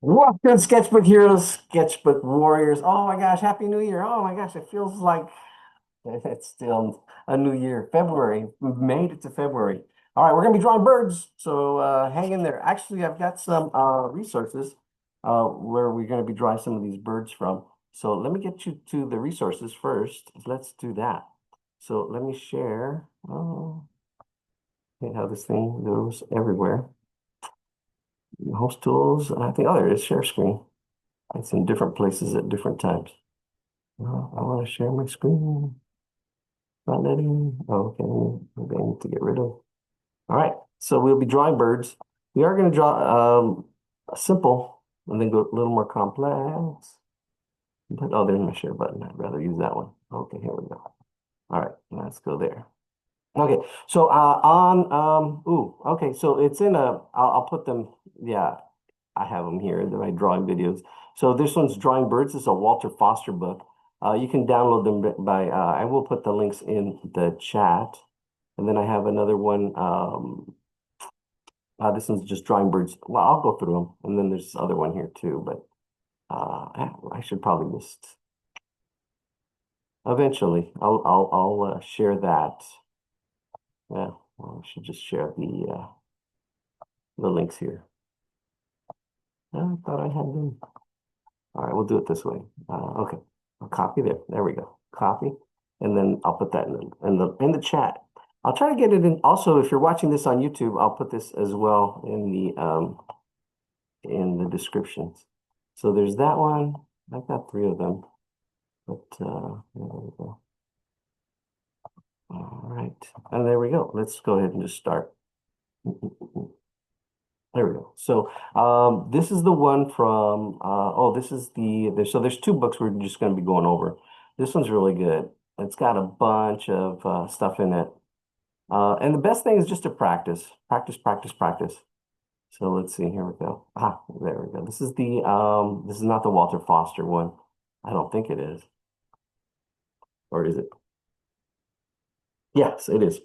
Welcome, Sketchbook Heroes, Sketchbook Warriors. Oh my gosh, Happy New Year. Oh my gosh, it feels like it's still a new year. February. We've made it to February. All right, we're gonna be drawing birds, so hang in there. Actually, I've got some resources where we're gonna be drawing some of these birds from. So let me get you to the resources first. Let's do that. So let me share. Oh, okay, how this thing goes everywhere. Host tools. I think, oh, there it is, share screen. It's in different places at different times. I want to share my screen. Not letting. Oh, okay. Maybe I need to get rid of. All right. So we'll be drawing birds. We are going to draw a simple and then go a little more complex. But, oh, there's my share button. I'd rather use that one. Okay, here we go. All right, let's go there. Okay, so okay, so it's in I'll put them, yeah, I have them here, my drawing videos. So this one's Drawing Birds. It's a Walter Foster book. You can download them I will put the links in the chat. And then I have another one. This one's just Drawing Birds. Well, I'll go through them. And then there's this other one here too, but I should probably just eventually I'll share that. Yeah, well, I should just share the links here. I thought I had them. All right, we'll do it this way. Okay, I'll copy there. There we go. Copy, and then I'll put that in the chat. I'll try to get it in. Also, if you're watching this on YouTube, I'll put this as well in the descriptions. So there's that one. I've got three of them, but there we go. All right, and there we go. Let's go ahead and just start. There we go. So this is the one from this is so there's two books we're just going to be going over. This one's really good. It's got a bunch of stuff in it. And the best thing is just to practice. Practice, practice, practice. So let's see, here we go. There we go. This is not the Walter Foster one. I don't think it is. Or is it? Yes, it is.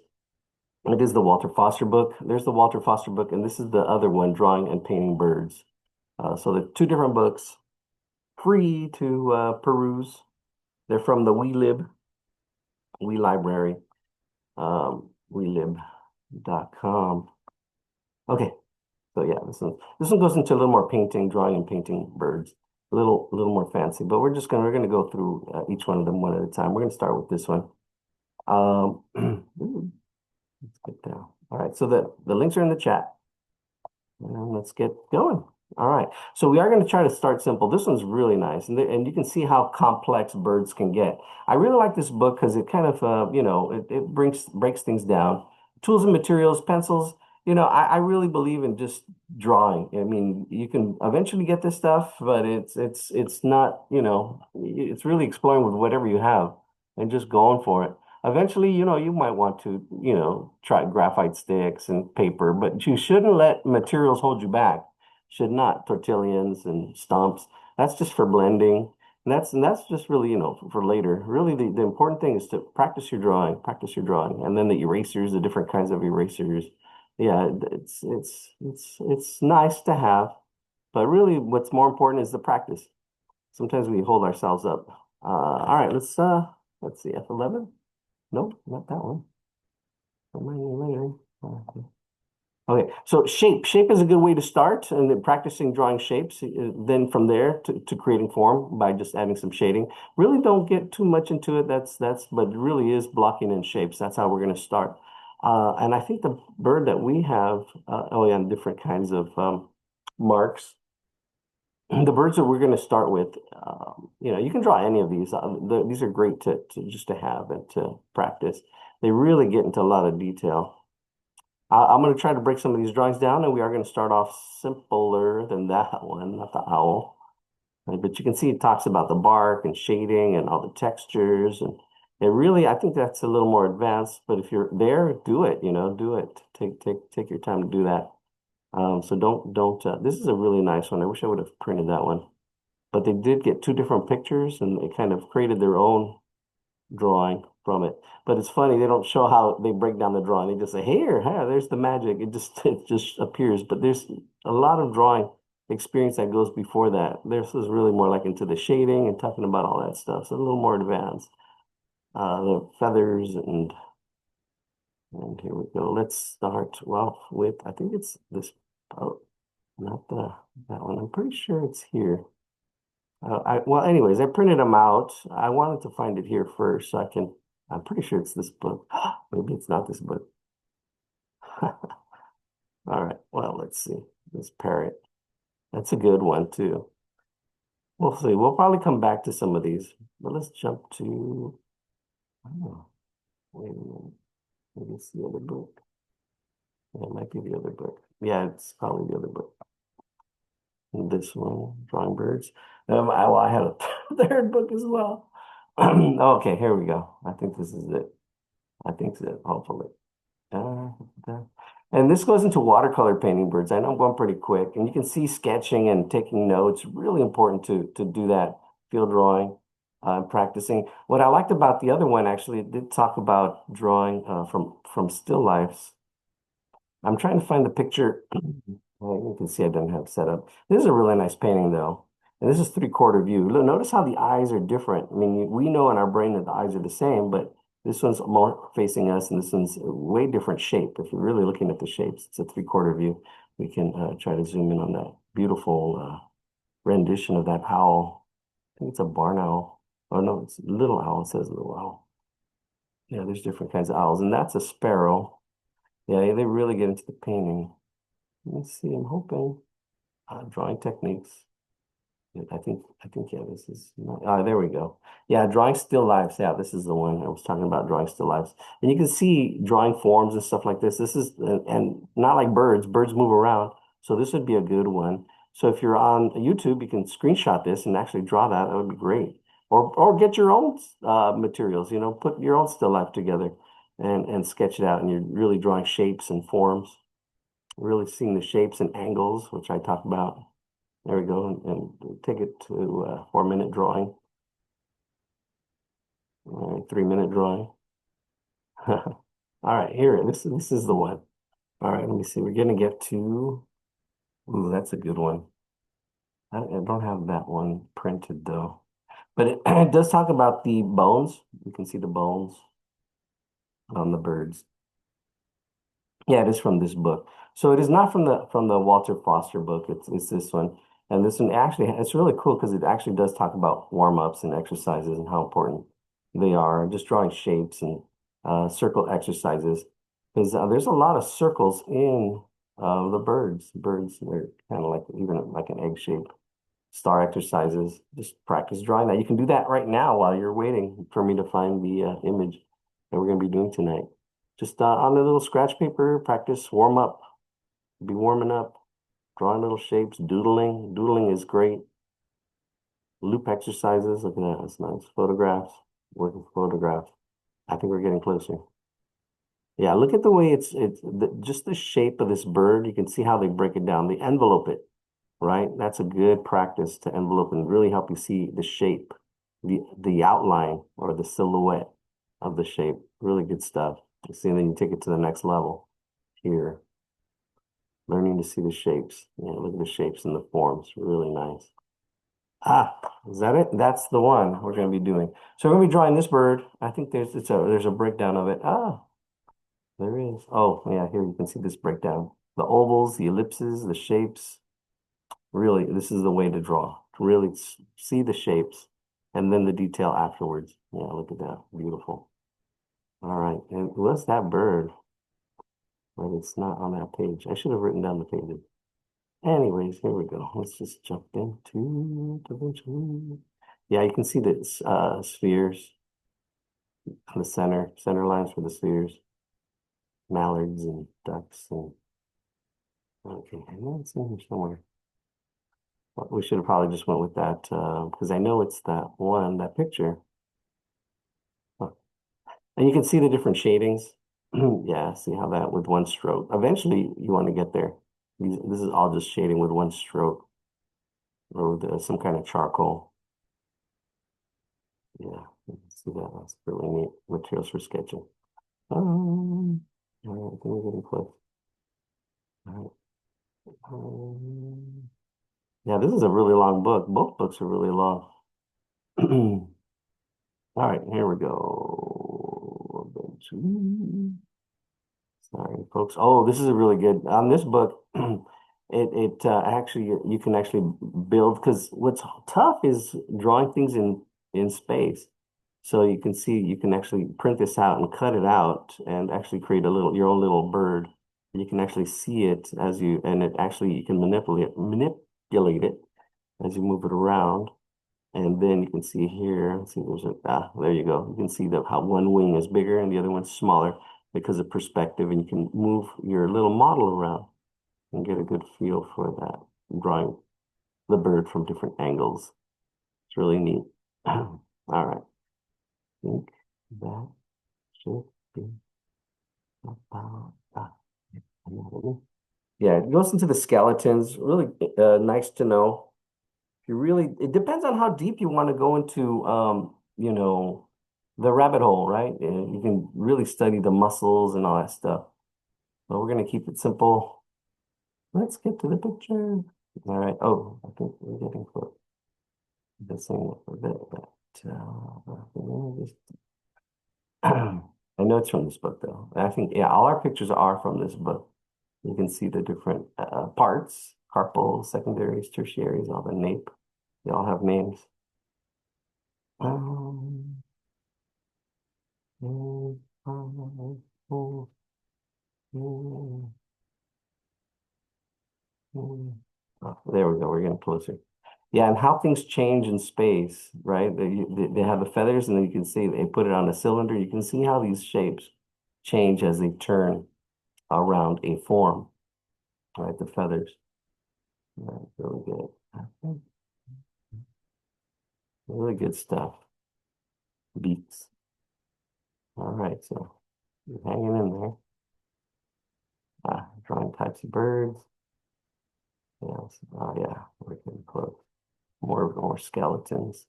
It is the Walter Foster book. There's the Walter Foster book, and this is the other one, Drawing and Painting Birds. So they're two different books, free to peruse. They're from the We Library, welib.com. Okay, so yeah, this one goes into a little more painting, drawing and painting birds, a little more fancy. But we're gonna go through each one of them one at a time. We're gonna start with this one. Let's get down. All right, so the links are in the chat. And let's get going. All right. So we are going to try to start simple. This one's really nice. And you can see how complex birds can get. I really like this book because it kind of, it breaks things down. Tools and materials, pencils. I really believe in just drawing. I mean, you can eventually get this stuff, but it's not, it's really exploring with whatever you have and just going for it. Eventually, you might want to, try graphite sticks and paper, but you shouldn't let materials hold you back. Should not. Tortillions and stumps. That's just for blending. And that's just really, for later. Really, the important thing is to practice your drawing, and then the erasers, the different kinds of erasers. Yeah, it's nice to have, but really, what's more important is the practice. Sometimes we hold ourselves up. All right, let's see, F11. Nope, not that one. Okay, so shape is a good way to start, and then practicing drawing shapes. Then from there to creating form by just adding some shading. Really don't get too much into it. But it really is blocking in shapes. That's how we're going to start. And I think the bird that we have, oh yeah, and different kinds of marks. The birds that we're going to start with, you can draw any of these. These are great to just to have and to practice. They really get into a lot of detail. I'm going to try to break some of these drawings down, and we are going to start off simpler than that one, not the owl. But you can see it talks about the bark and shading and all the textures, and it really, I think that's a little more advanced. But if you're there, do it. Do it. Take your time to do that. So don't. This is a really nice one. I wish I would have printed that one, but they did get two different pictures, and they kind of created their own drawing from it. But it's funny, they don't show how they break down the drawing. They just say, here, there's the magic. It just appears. But there's a lot of drawing experience that goes before that. This is really more like into the shading and talking about all that stuff. So a little more advanced. The feathers and here we go. Let's start, well, with, I think it's this, oh, not that one. I'm pretty sure it's here. Well, anyways, I printed them out. I wanted to find it here first so I can, I'm pretty sure it's this book. Maybe it's not this book. All right, well, let's see. This parrot. That's a good one too. We'll see. We'll probably come back to some of these, but let's jump to, oh, wait a minute. Maybe it's the other book. Yeah, it might be the other book. Yeah, it's probably the other book. This one, Drawing Birds. Well, I had a third book as well. Okay, here we go. I think this is it. I think it's it, hopefully. Uh, and this goes into watercolor painting birds. I know I'm going pretty quick, and you can see sketching and taking notes. Really important to do that field drawing, practicing. What I liked about the other one, actually, it did talk about drawing from still lifes. I'm trying to find the picture. Well, you can see I didn't have set up. This is a really nice painting, though. And this is three-quarter view. Look, notice how the eyes are different. I mean, we know in our brain that the eyes are the same, but this one's more facing us, and this one's a way different shape. If you're really looking at the shapes, it's a three-quarter view. We can try to zoom in on that beautiful rendition of that owl. I think it's a barn owl. Oh, no, it's little owl. It says little owl. Yeah, there's different kinds of owls, and that's a sparrow. Yeah, they really get into the painting. Let me see. I'm hoping drawing techniques. Yeah, this is not, there we go. Yeah, drawing still lifes. Yeah, this is the one I was talking about, drawing still lifes. And you can see drawing forms and stuff like this. This is, and not like birds. Birds move around. So this would be a good one. So if you're on YouTube, you can screenshot this and actually draw that. That would be great. Or get your own materials, put your own still life together and sketch it out. And you're really drawing shapes and forms, really seeing the shapes and angles, which I talk about. There we go, and take it to 4-minute drawing. All right, 3-minute drawing. All right, here, this is the one. All right, let me see. We're gonna get to, ooh, that's a good one. I don't have that one printed though, but it does talk about the bones. You can see the bones on the birds. Yeah, it is from this book. So it is not from the Walter Foster book. It's this one. And this one actually it's really cool because it actually does talk about warm-ups and exercises and how important they are. Just drawing shapes and circle exercises. Because there's a lot of circles in the birds. Birds, they're kind of like even like an egg shape. Star exercises. Just practice drawing that. You can do that right now while you're waiting for me to find the image that we're going to be doing tonight. Just on the little scratch paper, practice, warm up, be warming up, drawing little shapes, doodling. Doodling is great. Loop exercises, look at that, that's nice. Photographs, working photographs. I think we're getting closer. Yeah, look at the way just the shape of this bird. You can see how they break it down. They envelope it, right? That's a good practice to envelope and really help you see the shape, the outline or the silhouette of the shape. Really good stuff. See, and then you take it to the next level here. Learning to see the shapes. Yeah, look at the shapes and the forms. Really nice. Ah, is that it? That's the one we're going to be doing. So we're going to be drawing this bird. I think there's a breakdown of it. Ah, there is. Oh, yeah, here you can see this breakdown. The ovals, the ellipses, the shapes. Really, this is the way to draw. To really see the shapes and then the detail afterwards. Yeah, look at that. Beautiful. All right. And what's that bird? But it's not on that page. I should have written down the pages. Anyways, here we go. Let's just jump into Da Vinci. Yeah, you can see the spheres on the center lines for the spheres, mallards and ducks and okay, I know it's in here somewhere. Well, we should have probably just went with that because I know it's that one, that picture. Oh. And you can see the different shadings. Yeah, see how that with one stroke. Eventually, you want to get there. This is all just shading with one stroke or with some kind of charcoal. Yeah, you can see that. That's really neat materials for sketching. All right, I think we're getting close. All right. Yeah, this is a really long book. Both books are really long. All right, here we go. Sorry, folks. Oh, this is a really good on this book. It actually you can actually build because what's tough is drawing things in space. So you can see you can actually print this out and cut it out and actually create a little your own little bird. You can actually see it as you and it actually you can manipulate it as you move it around. And then you can see here, let's see, there you go. You can see how one wing is bigger and the other one's smaller because of perspective, and you can move your little model around and get a good feel for that, drawing the bird from different angles. It's really neat. All right, I think that should be about anatomy. Yeah, it goes into the skeletons. Really nice to know. You really, it depends on how deep you want to go into, the rabbit hole, right? And you can really study the muscles and all that stuff. But we're going to keep it simple. Let's get to the picture. All right. Oh, I think we're getting close. This thing a bit, but I know it's from this book though. I think, yeah, all our pictures are from this book. You can see the different parts, carpal, secondaries, tertiaries, all the nape. They all have names. Um, mm, mm, mm, mm, oh, there we go. We're getting closer. Yeah, and how things change in space, right? They have the feathers, and then you can see they put it on a cylinder. You can see how these shapes change as they turn around a form, right? The feathers. Right, really good. Really good stuff. Beaks. All right, so you're hanging in there. Drawing types of birds. Yes. Oh yeah, we're getting close. More skeletons.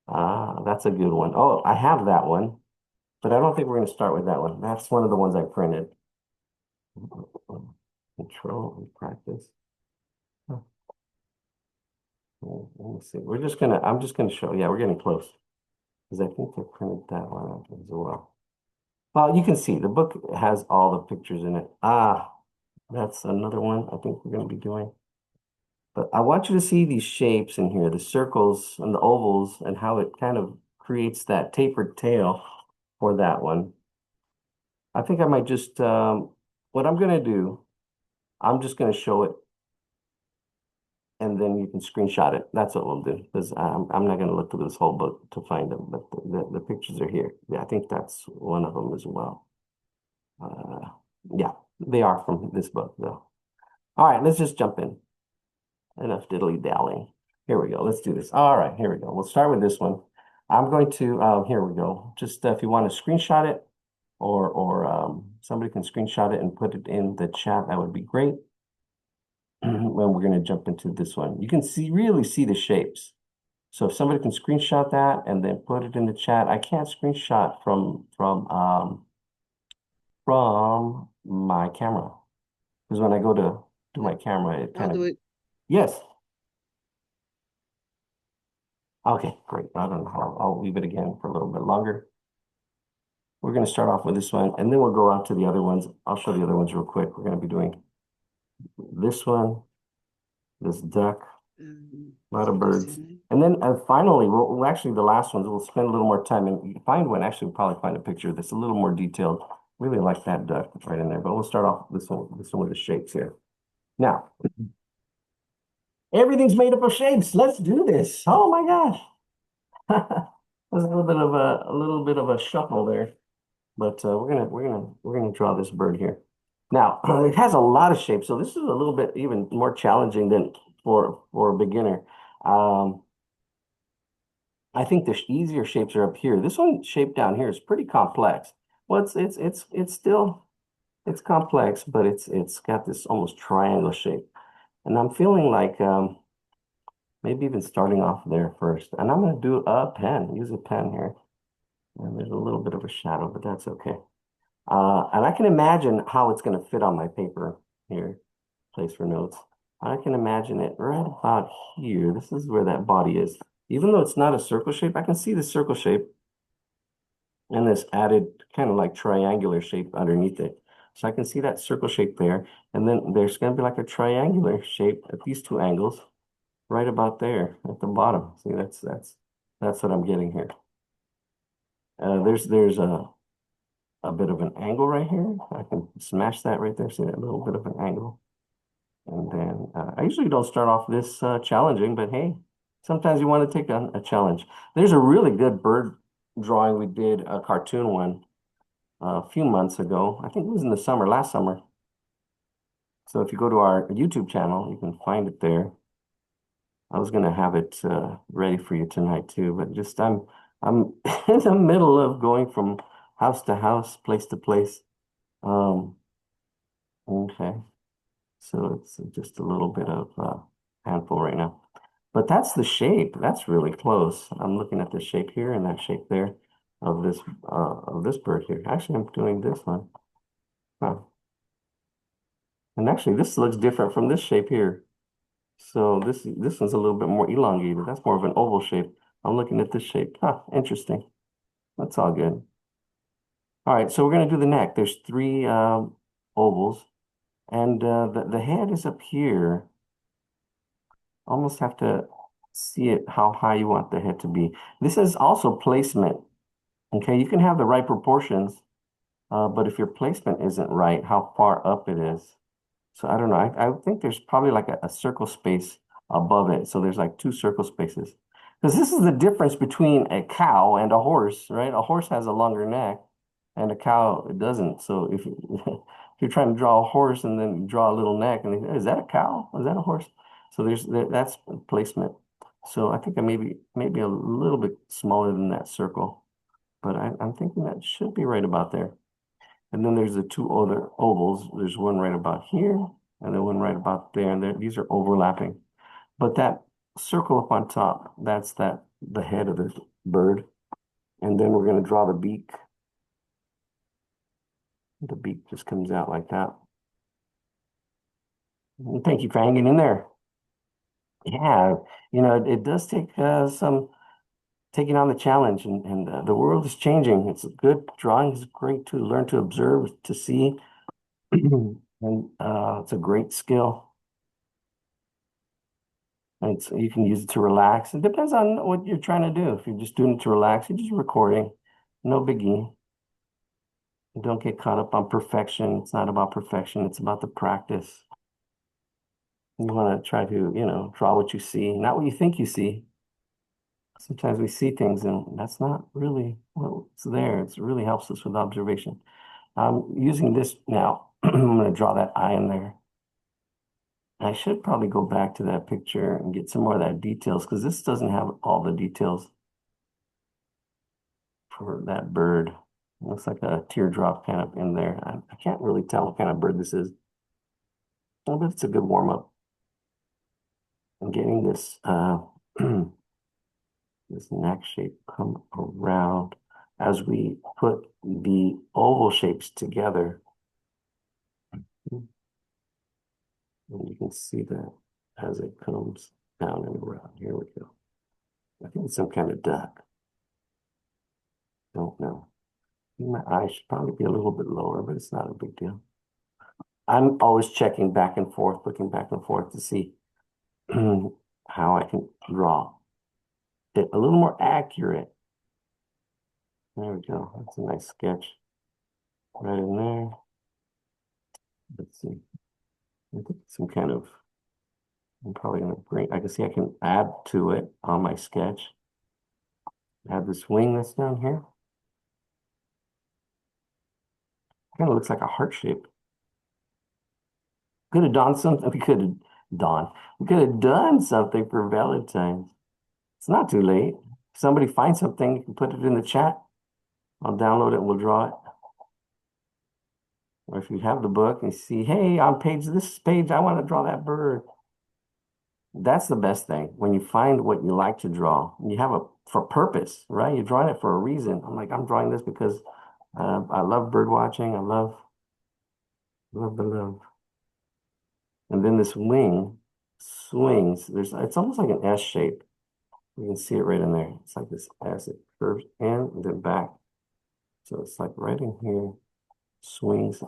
That's a good one. Oh, I have that one, but I don't think we're going to start with that one. That's one of the ones I printed. Control and practice. Huh. Let me see. I'm just gonna show. Yeah, we're getting close because I think I printed that one out as well. Well, you can see the book has all the pictures in it. That's another one I think we're going to be doing. But I want you to see these shapes in here, the circles and the ovals, and how it kind of creates that tapered tail for that one. I think I might just, what I'm going to do, I'm just going to show it and then you can screenshot it. That's what we'll do because I'm not going to look through this whole book to find them, but the pictures are here. Yeah, I think that's one of them as well. Uh, yeah, they are from this book though. All right, let's just jump in. Enough diddly-dallying. Here we go. Let's do this. All right, here we go. We'll start with this one. I'm going to, here we go. Just if you want to screenshot it or somebody can screenshot it and put it in the chat, that would be great. When we're going to jump into this one. You can really see the shapes. So if somebody can screenshot that and then put it in the chat, I can't screenshot from my camera because when I go to do my camera, it I'll kind of do it. yes. Okay, great. I don't know how I'll leave it again for a little bit longer. We're going to start off with this one and then we'll go on to the other ones. I'll show the other ones real quick. We're going to be doing this one, this duck, a lot of birds. Seleccioné. And then finally, we'll actually, the last ones, we'll spend a little more time and find one. Actually, we'll probably find a picture that's a little more detailed. Really like that duck right in there. But we'll start off with this one with the shapes here. Now, everything's made up of shapes. Let's do this. Oh my gosh. There's a little bit of a shuffle there. But we're gonna draw this bird here. Now, it has a lot of shapes, so this is a little bit even more challenging than for a beginner. Um, I think the easier shapes are up here. This one shape down here is pretty complex. Well, it's still it's complex, but it's got this almost triangle shape. And I'm feeling like maybe even starting off there first. And I'm gonna do a pen, use a pen here. And there's a little bit of a shadow, but that's okay. And I can imagine how it's going to fit on my paper here, place for notes. I can imagine it right about here. This is where that body is. Even though it's not a circle shape, I can see the circle shape and this added kind of like triangular shape underneath it. So I can see that circle shape there. And then there's going to be like a triangular shape at these two angles right about there at the bottom. See, that's what I'm getting here. There's a bit of an angle right here. I can smash that right there. See that little bit of an angle. And then I usually don't start off this challenging, but hey, sometimes you want to take a challenge. There's a really good bird drawing we did, a cartoon one, a few months ago. I think it was in the summer, last summer. So if you go to our YouTube channel, you can find it there. I was gonna have it ready for you tonight too, but just I'm in the middle of going from house to house, place to place. Um, okay, so it's just a little bit of handful right now. But that's the shape. That's really close. I'm looking at the shape here and that shape there of this bird here. Actually, I'm doing this one. Huh. And actually, this looks different from this shape here. So this one's a little bit more elongated. That's more of an oval shape. I'm looking at this shape. Huh, interesting. That's all good. All right, so we're gonna do the neck. There's three ovals, and the head is up here. Almost have to see it how high you want the head to be. This is also placement. Okay, you can have the right proportions, but if your placement isn't right, how far up it is. So I don't know. I think there's probably like a circle space above it. So there's like two circle spaces. Because this is the difference between a cow and a horse, right? A horse has a longer neck and a cow it doesn't. So if, if you're trying to draw a horse and then you draw a little neck and is that a cow? Is that a horse? So that's placement. So I think I maybe a little bit smaller than that circle, but I'm thinking that should be right about there. And then there's the two other ovals. There's one right about here and then one right about there. And these are overlapping. But that circle up on top, that's the head of the bird. And then we're going to draw the beak. The beak just comes out like that. And thank you for hanging in there. Yeah, it does take some taking on the challenge, and the world is changing. It's good. Drawing is great to learn to observe, to see, and it's a great skill. And you can use it to relax. It depends on what you're trying to do. If you're just doing it to relax, you're just recording. No biggie. Don't get caught up on perfection. It's not about perfection. It's about the practice. You want to try to, draw what you see, not what you think you see. Sometimes we see things and that's not really what's there. It really helps us with observation. I'm using this now. I'm going to draw that eye in there. I should probably go back to that picture and get some more of that details because this doesn't have all the details for that bird. It looks like a teardrop kind of in there. I can't really tell what kind of bird this is, but it's a good warm up. I'm getting this this neck shape come around as we put the oval shapes together. And you can see that as it comes down and around. Here we go. I think it's some kind of duck. Don't know. My eye should probably be a little bit lower, but it's not a big deal. I'm always checking back and forth, looking back and forth to see how I can draw it a little more accurate. There we go. That's a nice sketch right in there. Let's see. I think some kind of, I'm probably gonna bring, I can see I can add to it on my sketch. Add this wing that's down here. Kind of looks like a heart shape. Could have done something. We could have done something for Valentine's. It's not too late. If somebody finds something, you can put it in the chat. I'll download it and we'll draw it. Or if you have the book and you see, hey, on this page, I want to draw that bird. That's the best thing. When you find what you like to draw, you have for purpose, right? You're drawing it for a reason. I'm drawing this because I love bird watching. I love the love. And then this wing. swings. It's almost like an S shape. You can see it right in there. It's like this as it curves in and then back. So it's like right in here, swings.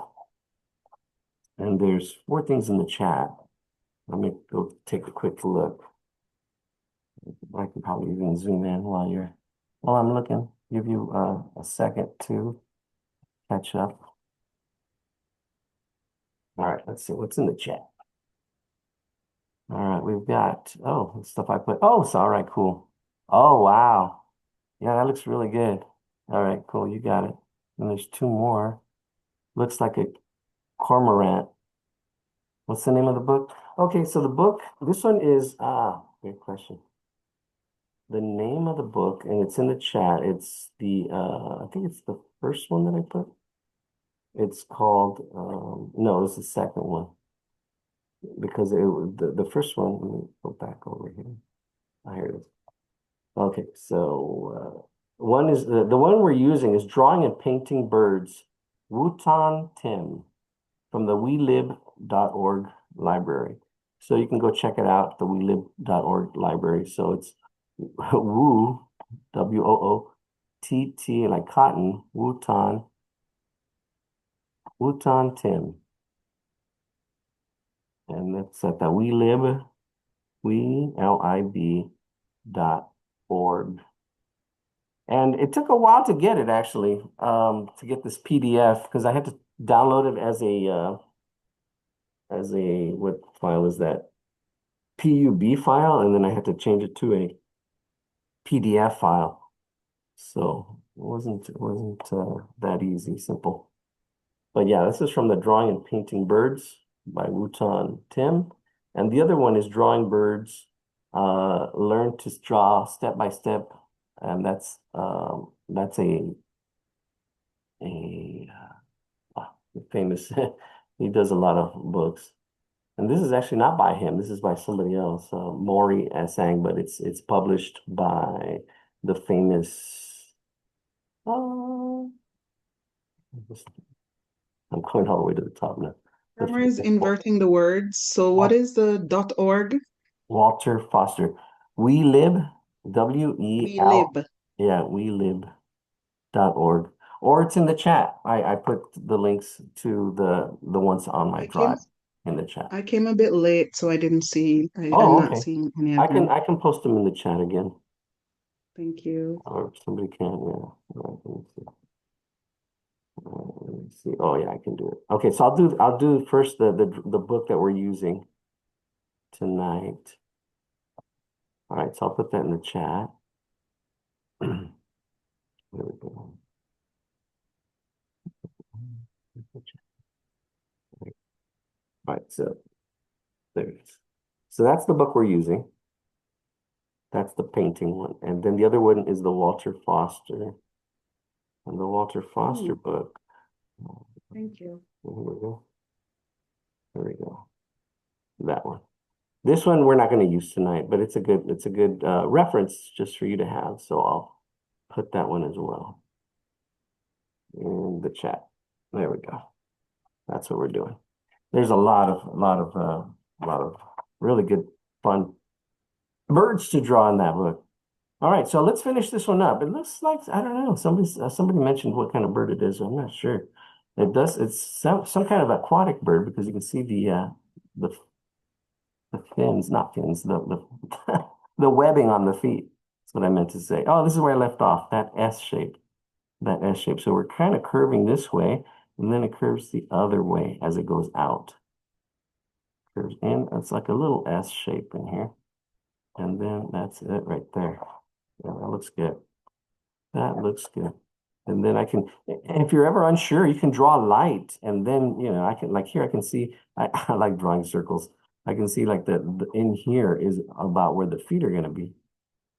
And there's 4 things in the chat. Let me go take a quick look. I can probably even zoom in while I'm looking. Give you a second to catch up. All right, let's see what's in the chat. All right, we've got, oh, the stuff I put. Oh, so all right, cool. Oh, wow. Yeah, that looks really good. All right, cool. You got it. And there's 2 more. Looks like a cormorant. What's the name of the book? Okay, so the book, this one is, great question. The name of the book, and it's in the chat. It's I think it's the first one that I put. It's called, no, it's the second one. Because the first one, let me go back over here. Here it is. Okay, so one is the one we're using is Drawing and Painting Birds, Wutan Tim from the welib.org library. So you can go check it out, the welib.org library. So it's Woo, WOOTT, like cotton, Wutan Tim. And that's at the welib.org. And it took a while to get it actually, to get this PDF because I had to download it as a what file is that? PUB file, and then I had to change it to a PDF file. So it wasn't that easy, simple. But yeah, this is from the Drawing and Painting Birds by Wutan Tim. And the other one is Drawing Birds, Learn to Draw Step by Step. And that's a famous, he does a lot of books. And this is actually not by him. This is by somebody else, Maury Asang, but it's published by the famous, I'm going all the way to the top now. Grammar is inverting the words. So what is the .org? Walter Foster. We Lib, W-E-L. We Lib. Yeah, welib.org. Or it's in the chat. I put the links to the ones on my drive in the chat. I came a bit late, so I didn't see. I'm Oh, not okay. seeing any of them. I can post them in the chat again. Thank you. Or somebody can, yeah. Let me see. Let me see. Oh yeah, I can do it. Okay, so I'll do first the book that we're using tonight. All right, so I'll put that in the chat. There we go. All right, so there it is. So that's the book we're using. That's the painting one. And then the other one is the Walter Foster. And the Walter Foster book. Thank you. Here we go. There we go. That one. This one we're not going to use tonight, but it's a good reference just for you to have. So I'll put that one as well in the chat. There we go. That's what we're doing. There's a lot of really good fun birds to draw in that book. All right, so let's finish this one up. It looks like, I don't know, somebody mentioned what kind of bird it is. I'm not sure. It's some kind of aquatic bird because you can see the fins, not fins, the webbing on the feet. That's what I meant to say. Oh, this is where I left off, that S shape. So we're kind of curving this way, and then it curves the other way as it goes out. Curves in, it's like a little S shape in here. And then that's it right there. Yeah, that looks good. That looks good. And then I can, if you're ever unsure, you can draw light. And then, I can, like here, I can see, I like drawing circles. I can see like the in here is about where the feet are going to be.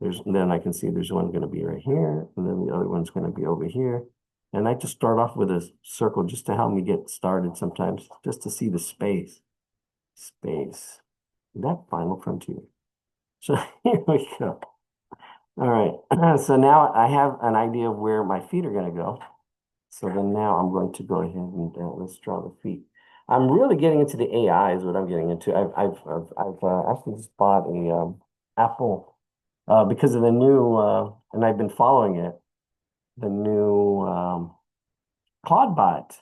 Then I can see there's one going to be right here. And then the other one's going to be over here. And I just start off with a circle just to help me get started sometimes, just to see the space. That final frontier. So here we go. All right. So now I have an idea of where my feet are going to go. So then now I'm going to go ahead and let's draw the feet. I'm really getting into the AI is what I'm getting into. I've actually just bought a Apple because of the new and I've been following it, the new Claude bot.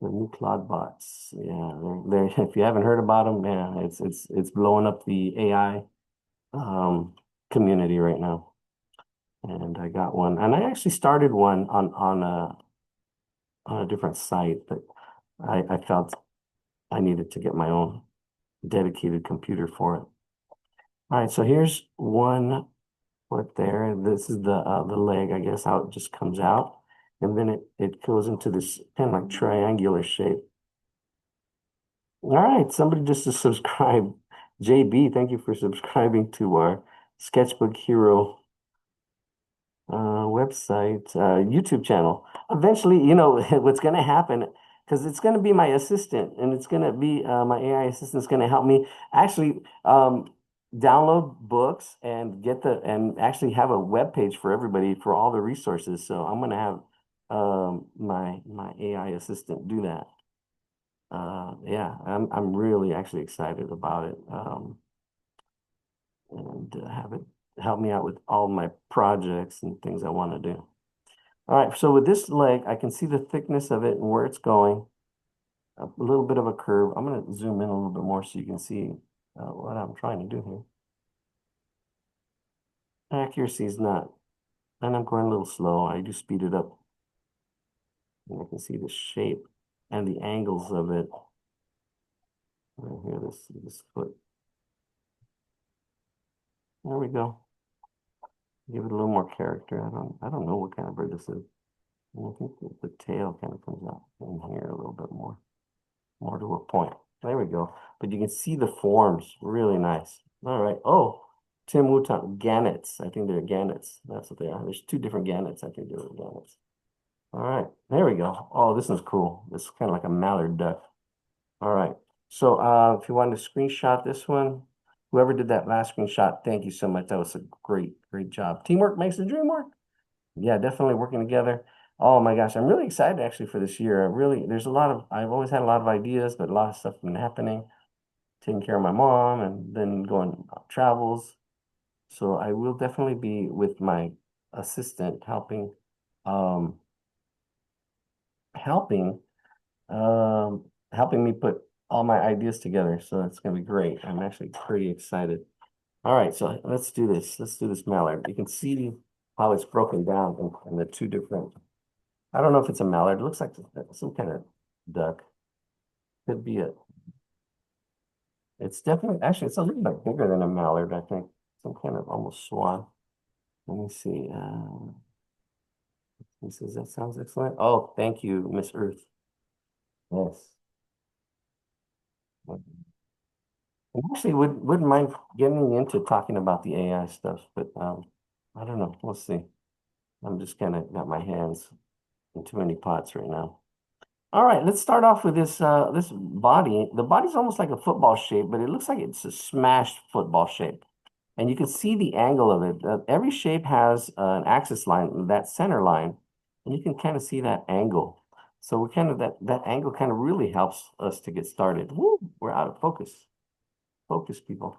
The new Claude bots. Yeah, they're if you haven't heard about them, man, it's blowing up the AI um community right now. And I got one, and I actually started one on a different site, but I felt I needed to get my own dedicated computer for it. All right, so here's one foot there. This is the leg, I guess, how it just comes out, and then it goes into this kind of like triangular shape. All right, somebody just subscribed. JB, thank you for subscribing to our Sketchbook Hero website, YouTube channel. Eventually, what's going to happen, because it's going to be my assistant and it's going to be my AI assistant is going to help me actually download books and and actually have a web page for everybody for all the resources. So I'm going to have my AI assistant do that. Yeah, I'm really actually excited about it. And have it help me out with all my projects and things I want to do. All right, so with this leg, I can see the thickness of it and where it's going, a little bit of a curve. I'm going to zoom in a little bit more so you can see what I'm trying to do here. Accuracy is not, and I'm going a little slow. I do speed it up, and I can see the shape and the angles of it. Right here, this foot. There we go. Give it a little more character. I don't know what kind of bird this is. I think the tail kind of comes out in here a little bit more to a point. There we go. But you can see the forms. Really nice. All right. Oh, Tim Wutan, gannets. I think they're gannets. That's what they are. There's two different gannets. I think they're gannets. All right. There we go. Oh, this is cool. This is kind of like a mallard duck. All right. So if you wanted to screenshot this one, whoever did that last screenshot, thank you so much. That was a great job. Teamwork makes the dream work. Yeah, definitely working together. Oh my gosh, I'm really excited actually for this year. I've always had a lot of ideas, but a lot of stuff been happening, taking care of my mom and then going on travels. So I will definitely be with my assistant um, helping, helping me put all my ideas together. So it's gonna be great. I'm actually pretty excited. All right, so let's do this. Let's do this mallard. You can see how it's broken down in the two different. I don't know if it's a mallard. It looks like some kind of duck. Could be it. It's definitely, actually, it's a little bit bigger than a mallard, I think. Some kind of almost swan. Let me see. He says, that sounds excellent. Oh, thank you, Miss Earth. Yes. I actually wouldn't mind getting into talking about the AI stuff, but I don't know. We'll see. I'm just kind of got my hands in too many pots right now. All right, let's start off with this body. The body's almost like a football shape, but it looks like it's a smashed football shape. And you can see the angle of it. Every shape has an axis line, that center line, and you can kind of see that angle. So we're kind of that angle kind of really helps us to get started. Woo, we're out of focus. Focus, people.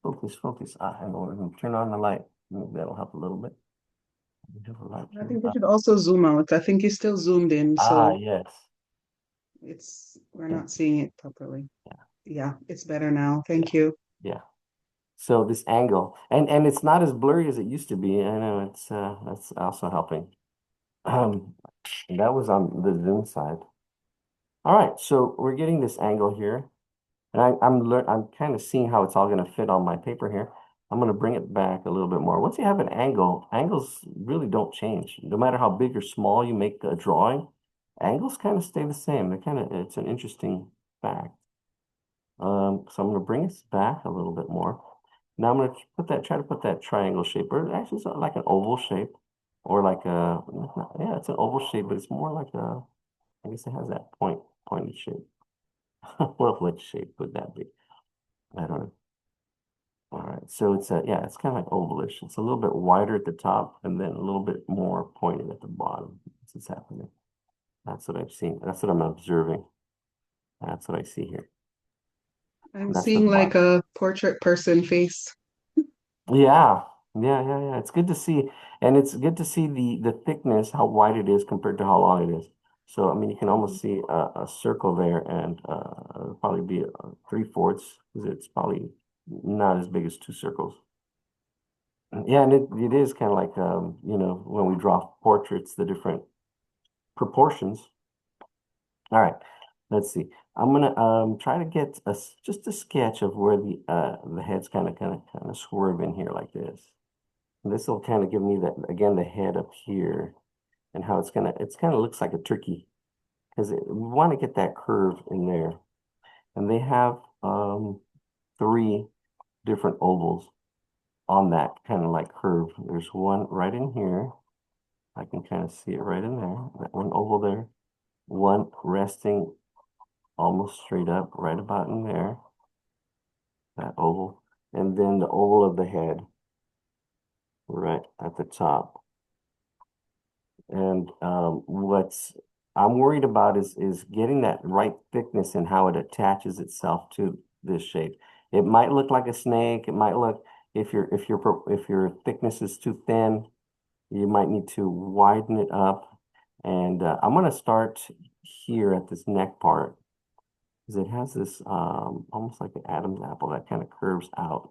Focus, focus. Hang on, we're gonna turn on the light. Maybe that'll help a little bit. We have a light I here. think we should also zoom out. I think you're still zoomed in, so Yes. we're Yeah. not seeing it properly. Yeah, it's better now. Thank you. Yeah. So this angle, and it's not as blurry as it used to be. I know that's also helping. Um, and that was on the Zoom side. All right, so we're getting this angle here, and I'm kind of seeing how it's all going to fit on my paper here. I'm going to bring it back a little bit more. Once you have an angle, angles really don't change. No matter how big or small you make a drawing, angles kind of stay the same. It's an interesting fact. So I'm going to bring it back a little bit more. Now I'm going to try to put that triangle shape, or actually it's like an oval shape, or like yeah, it's an oval shape, but it's more like I guess it has that pointed shape. Well, what shape would that be? I don't know. All right, so yeah, it's kind of like ovalish. It's a little bit wider at the top and then a little bit more pointed at the bottom. That's what's happening. That's what I've seen. That's what I'm observing. That's what I see here. I'm And that's for seeing the like bottom. a portrait person face. Yeah, yeah. It's good to see, and it's good to see the thickness, how wide it is compared to how long it is. So I mean, you can almost see a circle there, and it'll probably be 3/4 because it's probably not as big as two circles. Yeah, and it is kind of like when we draw portraits, the different proportions. All right, let's see. I'm gonna try to get just a sketch of where the head's kind of swerve in here like this. And this will kind of give me that again the head up here and how it's kind of looks like a turkey because we want to get that curve in there. And they have three different ovals on that kind of like curve. There's one right in here. I can kind of see it right in there. That one oval there. One resting almost straight up, right about in there. That oval. And then the oval of the head right at the top. And what's I'm worried about is getting that right thickness and how it attaches itself to this shape. It might look like a snake. It might look if your thickness is too thin, you might need to widen it up. And I'm going to start here at this neck part because it has this almost like an Adam's apple that kind of curves out.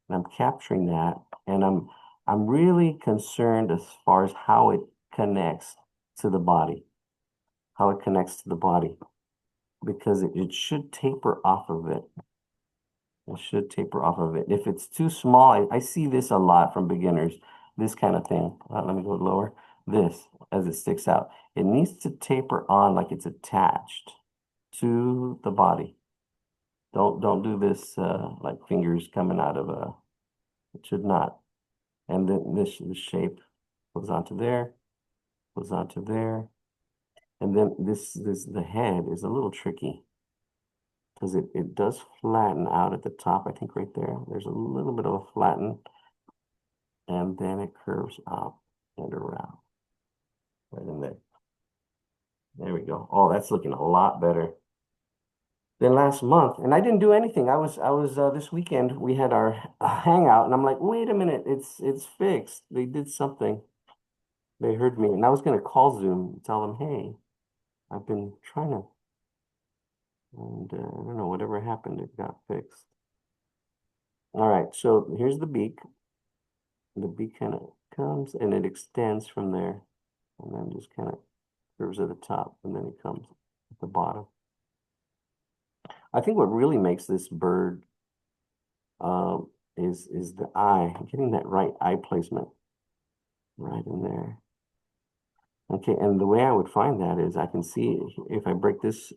And I'm capturing that, and I'm really concerned as far as how it connects to the body, how it connects to the body, because it should taper off of it. It should taper off of it. If it's too small, I see this a lot from beginners, this kind of thing. Let me go lower. This, as it sticks out, it needs to taper on like it's attached to the body. Don't do this like fingers coming out of a. It should not. And then this shape goes onto there, goes onto there, and then this the head is a little tricky because it does flatten out at the top. I think right there. There's a little bit of a flatten, and then it curves up and around right in there. There we go. Oh, that's looking a lot better than last month. And I didn't do anything. I was this weekend we had our hangout and I'm like, wait a minute, it's fixed. They did something. They heard me and I was gonna call Zoom and tell them, hey, I've been trying to and I don't know, whatever happened, it got fixed. All right, so here's the beak. The beak kind of comes and it extends from there and then just kind of curves at the top and then it comes at the bottom. I think what really makes this bird um, is the eye, getting that right eye placement right in there. Okay, and the way I would find that is I can see if I break this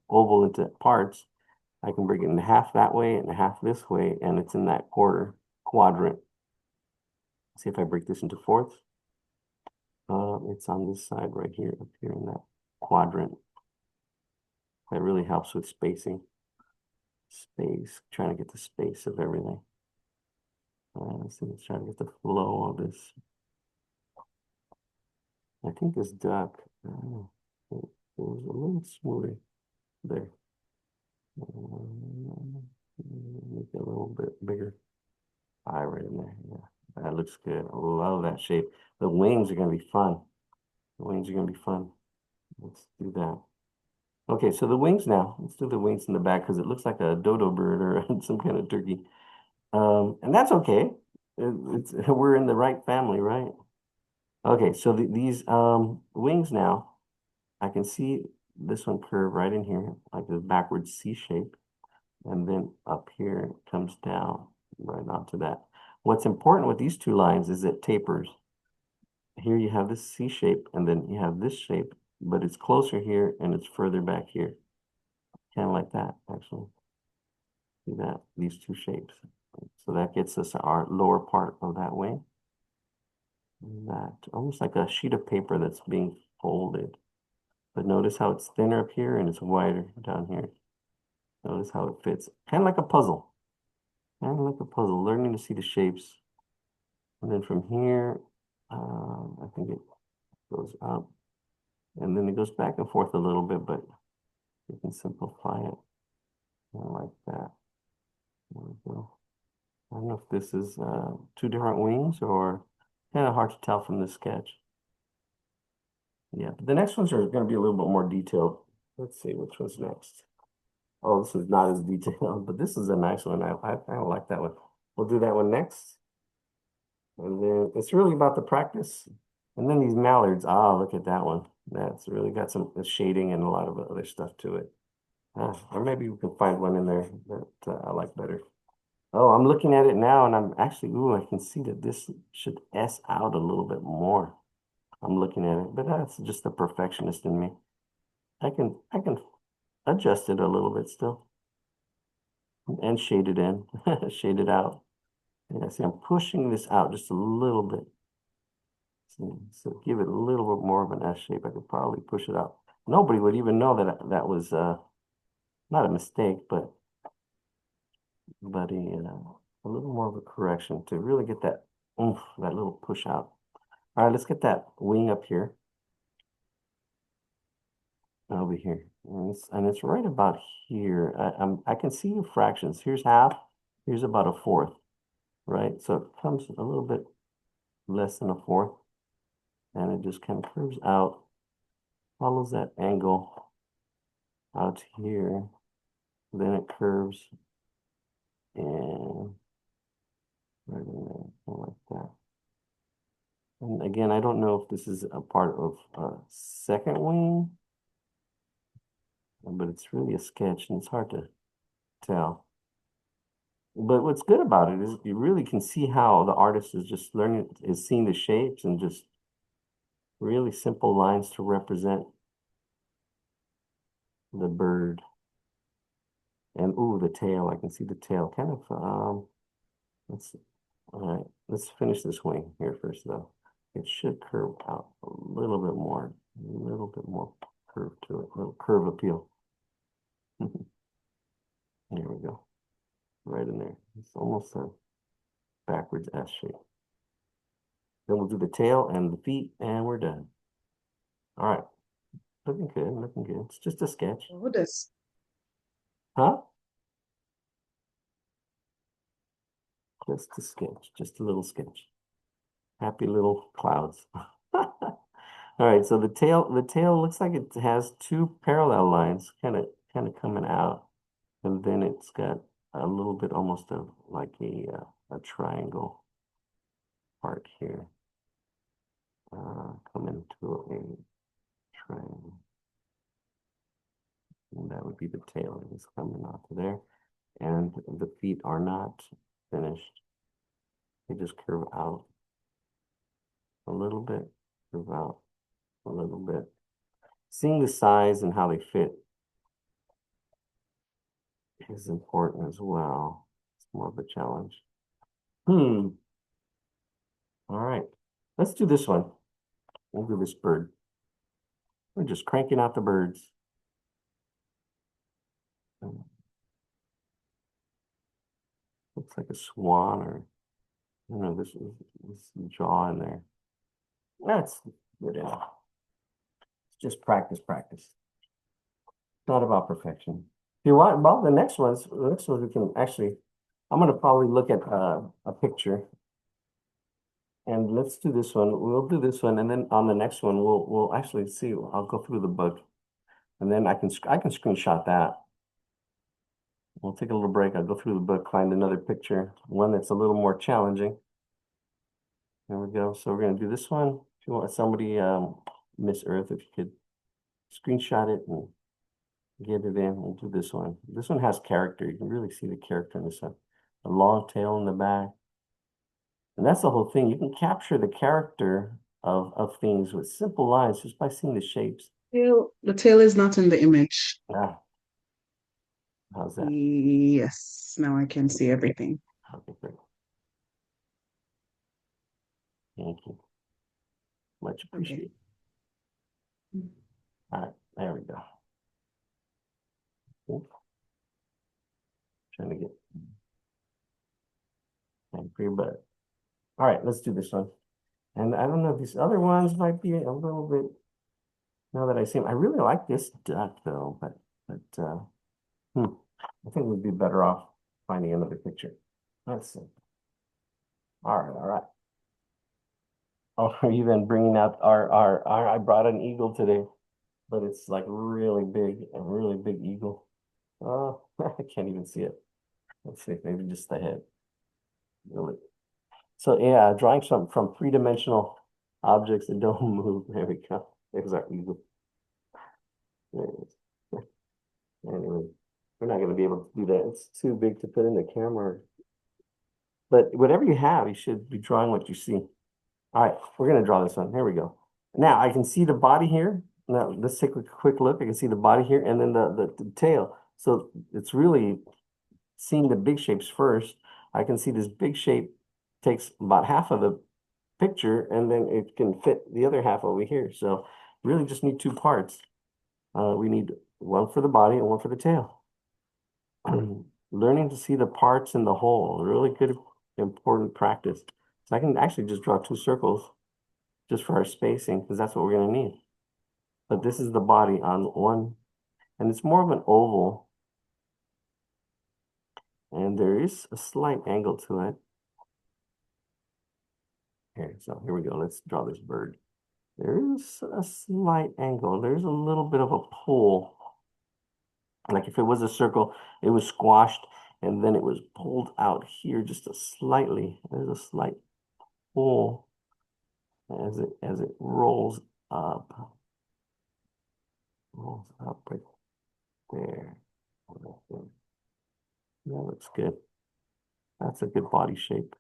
oval into parts, I can break it in half that way and half this way, and it's in that quarter quadrant. See if I break this into fourths. It's on this side right here, up here in that quadrant. That really helps with spacing. Space, trying to get the space of everything. Let's see, let's try to get the flow of this. I think this duck, it was a little smoother there. Make it a little bit bigger. Eye right in there. Yeah, that looks good. I love that shape. The wings are gonna be fun. The wings are gonna be fun. Let's do that. Okay, so the wings now. Let's do the wings in the back because it looks like a dodo bird or some kind of turkey. And that's okay. It's we're in the right family, right? Okay, so these wings now, I can see this one curve right in here, like this backwards C shape. And then up here it comes down right onto that. What's important with these two lines is it tapers. Here you have this C shape, and then you have this shape, but it's closer here and it's further back here. Kind of like that, actually. See that? These two shapes. So that gets us our lower part of that wing. That almost like a sheet of paper that's being folded. But notice how it's thinner up here and it's wider down here. Notice how it fits. Kind of like a puzzle. Kind of like a puzzle, learning to see the shapes. And then from here, I think it goes up. And then it goes back and forth a little bit, but You can simplify it like that. There we go. I don't know if this is two different wings or kind of hard to tell from this sketch. Yeah, but the next ones are going to be a little bit more detailed. Let's see which one's next. Oh, this is not as detailed, but this is a nice one. I like that one. We'll do that one next. And then it's really about the practice. And then these mallards. Ah, look at that one. That's really got some shading and a lot of other stuff to it. Or maybe we can find one in there that I like better. Oh, I'm looking at it now and I'm actually, ooh, I can see that this should S out a little bit more. I'm looking at it, but that's just the perfectionist in me. I can adjust it a little bit still and shade it in, shade it out. Yeah, see, I'm pushing this out just a little bit. See, so give it a little bit more of an S shape. I could probably push it out. Nobody would even know that that was not a mistake, but a little more of a correction to really get that oomph, that little push out. All right, let's get that wing up here. Over here. And it's right about here. I can see the fractions. Here's half, here's about a fourth, right? So it comes a little bit less than a fourth, and it just kind of curves out, follows that angle out here. Then it curves and right in there, like that. And again, I don't know if this is a part of a second wing, but it's really a sketch and it's hard to tell. But what's good about it is you really can see how the artist is just learning, is seeing the shapes and just really simple lines to represent the bird. And ooh, the tail, I can see the tail. Kind of, let's, all right, let's finish this wing here first though. It should curve out a little bit more curve to it, a little curve appeal. There we go, right in there. It's almost a backwards S shape. Then we'll do the tail and the feet, and we're done. All right, looking good, looking good. It's just a sketch. Oh, this. Huh? Just a sketch, just a little sketch. Happy little clouds. All right, so the tail looks like it has two parallel lines kind of coming out, and then it's got a little bit almost of like a triangle part here, coming to a triangle. And that would be the tail. It's coming out to there. And the feet are not finished. They just curve out a little bit, curve out a little bit. Seeing the size and how they fit is important as well. It's more of a challenge. All right. Let's do this one. We'll do this bird. We're just cranking out the birds. Looks like a swan or, this jaw in there. That's good enough. It's just practice, practice. It's not about perfection. If you want, well, the next ones we can actually, I'm gonna probably look at a picture. And let's do this one. We'll do this one, and then on the next one, we'll actually see. I'll go through the book, and then I can screenshot that. We'll take a little break. I'll go through the book, find another picture, one that's a little more challenging. There we go. So we're gonna do this one. If you want somebody, Miss Earth, if you could screenshot it and get it in, we'll do this one. This one has character. You can really see the character in this one. A long tail in the back. And that's the whole thing. You can capture the character of things with simple lines just by seeing the shapes. The tail is not in the image. Ah, how's that? Yes, now I can see everything. Okay, great. Thank you. Much Okay. appreciated. All right, there we go. Oop, trying to get time for your butt. All right, let's do this one. And I don't know, these other ones might be a little bit, now that I see them, I really like this duck though, but But I think we'd be better off finding another picture. Let's see. All right. Oh, even bringing out our I brought an eagle today, but it's like really big, a really big eagle. Oh, I can't even see it. Let's see, maybe just the head. Really. So yeah, drawing some from three-dimensional objects that don't move. There we go. There's our eagle. There it is. Anyway, we're not going to be able to do that. It's too big to put in the camera. But whatever you have, you should be drawing what you see. All right, we're going to draw this one. Here we go. Now I can see the body here. Now let's take a quick look. I can see the body here and then the tail. So it's really seeing the big shapes first. I can see this big shape takes about half of the picture and then it can fit the other half over here. So really just need two parts. We need one for the body and one for the tail. Learning to see the parts in the whole, really good, important practice. So I can actually just draw two circles just for our spacing because that's what we're going to need. But this is the body on one, and it's more of an oval. And there is a slight angle to it. Okay, so here we go. Let's draw this bird. There is a slight angle. There's a little bit of a pull. Like if it was a circle, it was squashed and then it was pulled out here just a slightly. There's a slight pull as it rolls up. Rolls up right there. That looks good. That's a good body shape.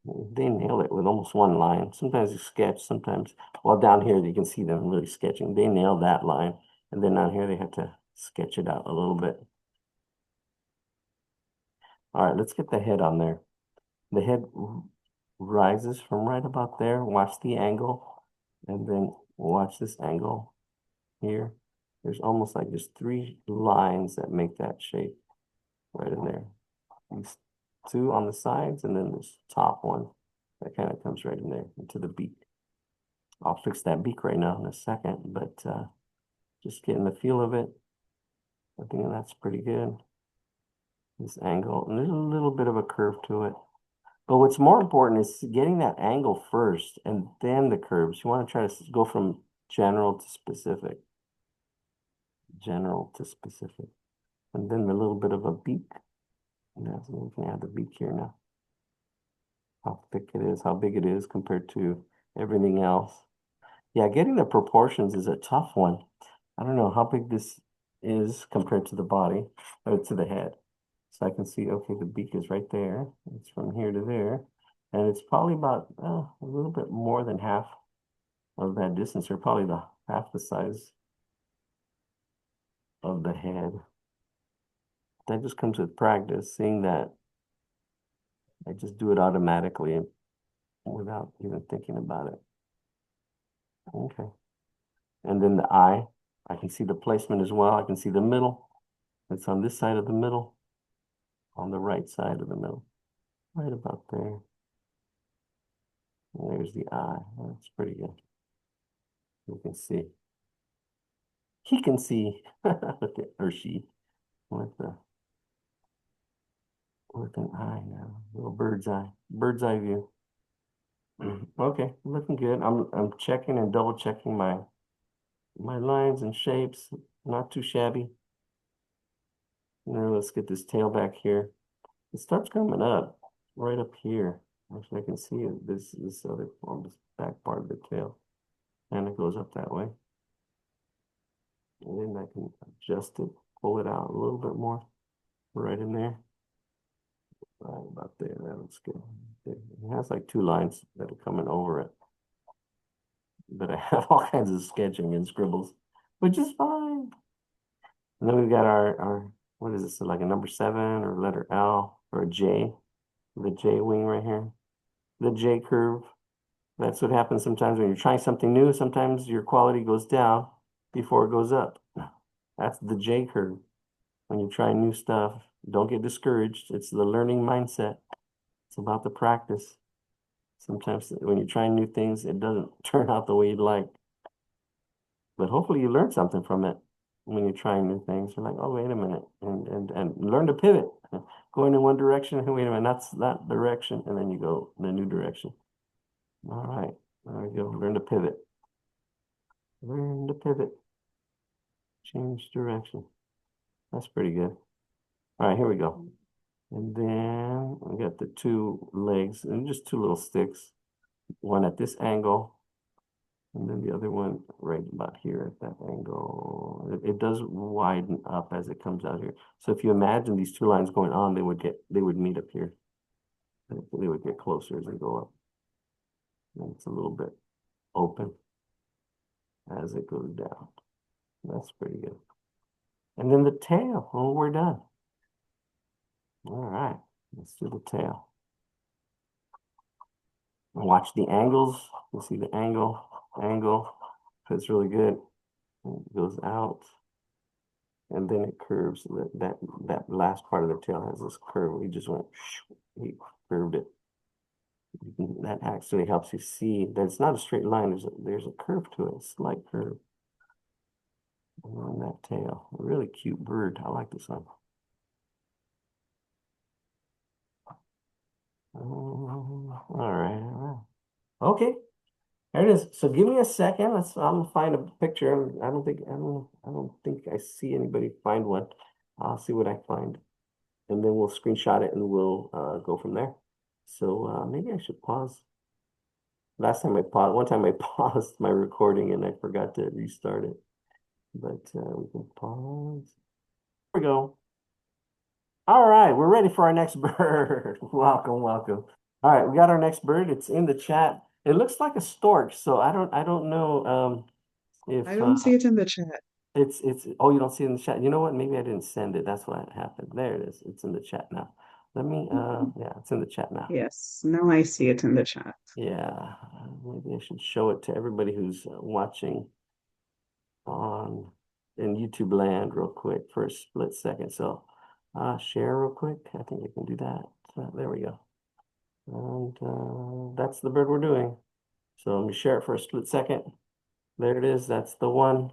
They nail it with almost one line. Sometimes you sketch, sometimes, well, down here you can see them really sketching. They nail that line. And then down here they have to sketch it out a little bit. All right, let's get the head on there. The head rises from right about there. Watch the angle. And then watch this angle here. There's almost like just three lines that make that shape right in there. These two on the sides, and then this top one that kind of comes right in there into the beak. I'll fix that beak right now in a second, but just getting the feel of it. I think that's pretty good. This angle, and there's a little bit of a curve to it. But what's more important is getting that angle first and then the curves. You want to try to go from general to specific. General to specific. And then a little bit of a beak. And that's, we can add the beak here now. How thick it is, how big it is compared to everything else. Yeah, getting the proportions is a tough one. I don't know how big this is compared to the body, or to the head. So I can see, okay, the beak is right there. It's from here to there. And it's probably about a little bit more than half of that distance, or probably half the size of the head. That just comes with practice, seeing that I just do it automatically without even thinking about it. Okay. And then the eye, I can see the placement as well. I can see the middle. It's on this side of the middle, on the right side of the middle, right about there. And there's the eye. That's pretty good. You can see. He can see, or she, with an eye now, little bird's eye view. Okay, looking good. I'm checking and double checking my lines and shapes. Not too shabby. Now let's get this tail back here. It starts coming up right up here. Actually, I can see it. This other on this back part of the tail, and it goes up that way. And then I can adjust it, pull it out a little bit more, right in there. Right about there. That looks good. It has like two lines that are coming over it. But I have all kinds of sketching and scribbles, which is fine. And then we've got our what is this? Like a number 7 or letter L or a J, the J wing right here, the J curve. That's what happens sometimes when you're trying something new. Sometimes your quality goes down before it goes up. That's the J curve. When you try new stuff, don't get discouraged. It's the learning mindset. It's about the practice. Sometimes when you're trying new things, it doesn't turn out the way you'd like. But hopefully you learned something from it. when you're trying new things. You're like, oh, wait a minute, and learn to pivot. Going in one direction, wait a minute, that's that direction, and then you go in a new direction. All right, there we go. Learn to pivot. Learn to pivot. Change direction. That's pretty good. All right, here we go. And then we got the two legs and just two little sticks. One at this angle, and then the other one right about here at that angle. It does widen up as it comes out here. So if you imagine these two lines going on, they would meet up here. They would get closer as they go up. And it's a little bit open as it goes down. That's pretty good. And then the tail. Oh, we're done. All right, let's do the tail. Watch the angles. You see the angle. Fits really good. It goes out, and then it curves. That last part of the tail has this curve. He just went, he curved it. That actually helps you see that it's not a straight line. There's a curve to it, a slight curve on that tail. A really cute bird. I like this one. All right. Okay, there it is. So give me a second. I'm gonna find a picture. I don't think I see anybody find one. I'll see what I find, and then we'll screenshot it and we'll go from there. So maybe I should pause. One time I paused my recording and I forgot to restart it. But we can pause. Here we go. All right, we're ready for our next bird. Welcome, welcome. All right, we got our next bird. It's in the chat. It looks like a stork, so I don't know if I don't see it in the chat. it's oh, you don't see it in the chat. You know what? Maybe I didn't send it. That's what happened. There it is. It's in the chat now. Let me yeah, it's in the chat now. Yes, now I see it in the chat. Yeah, maybe I should show it to everybody who's watching on in YouTube land real quick for a split second. So share real quick. I think I can do that. There we go. And that's the bird we're doing. So let me share it for a split second. There it is. That's the one.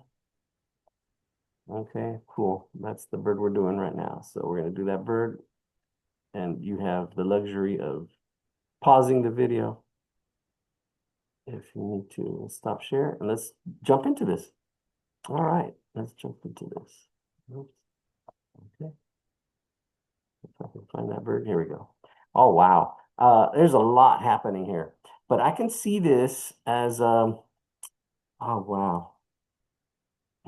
Okay, cool. That's the bird we're doing right now. So we're going to do that bird. And you have the luxury of pausing the video if you need to stop share. And let's jump into this. All right, let's jump into this. Oops. Okay. If I can find that bird, here we go. Oh, wow. There's a lot happening here, but I can see this as, oh, wow.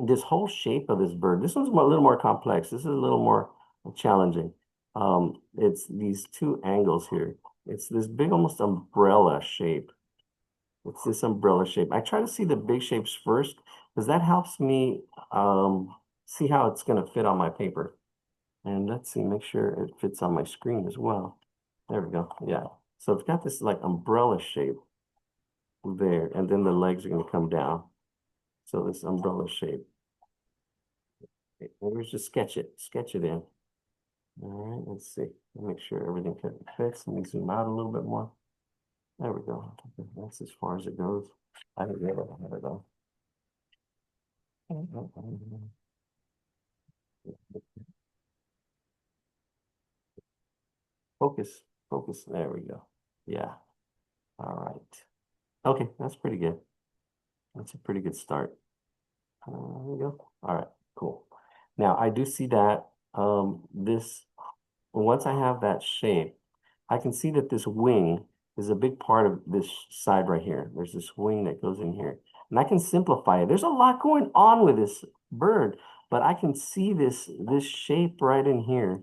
This whole shape of this bird, this one's a little more complex. This is a little more challenging. It's these two angles here. It's this big, almost umbrella shape. It's this umbrella shape. I try to see the big shapes first because that helps me see how it's going to fit on my paper. And let's see, make sure it fits on my screen as well. There we go. Yeah. So it's got this like umbrella shape there, and then the legs are going to come down. So this umbrella shape. Okay, let's just sketch it in. All right, let's see. Make sure everything fits. Let me zoom out a little bit more. There we go. That's as far as it goes. I don't know how to go. Focus, focus. There we go. Yeah. All right. Okay, that's pretty good. That's a pretty good start. There we go. All right, cool. Now I do see that this once I have that shape, I can see that this wing is a big part of this side right here. There's this wing that goes in here. And I can simplify it. There's a lot going on with this bird, but I can see this shape right in here,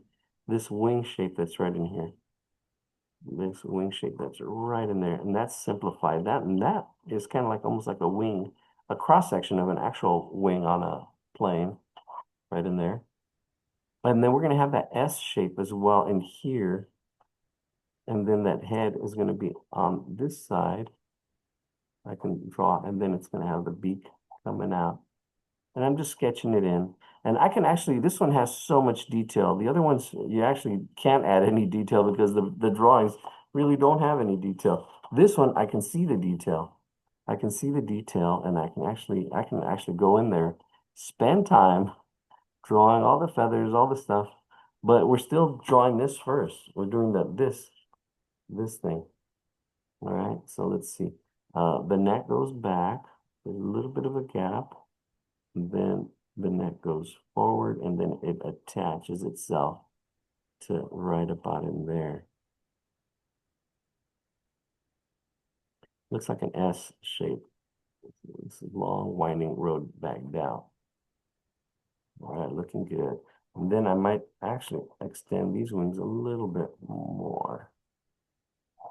this wing shape that's right in here. This wing shape that's right in there, and that's simplified. That is kind of like almost like a wing, a cross section of an actual wing on a plane, right in there. And then we're going to have that S shape as well in here, and then that head is going to be on this side. I can draw, and then it's going to have the beak coming out. And I'm just sketching it in. And I can actually, this one has so much detail. The other ones, you actually can't add any detail because the drawings really don't have any detail. This one, I can see the detail. I can see the detail, and I can actually go in there, spend time drawing all the feathers, all the stuff, but we're still drawing this first. We're doing this thing. All right, so let's see. The neck goes back. There's a little bit of a gap. Then the neck goes forward, and then it attaches itself to right about in there. Looks like an S shape. This long winding road back down. All right, looking good. And then I might actually extend these wings a little bit more.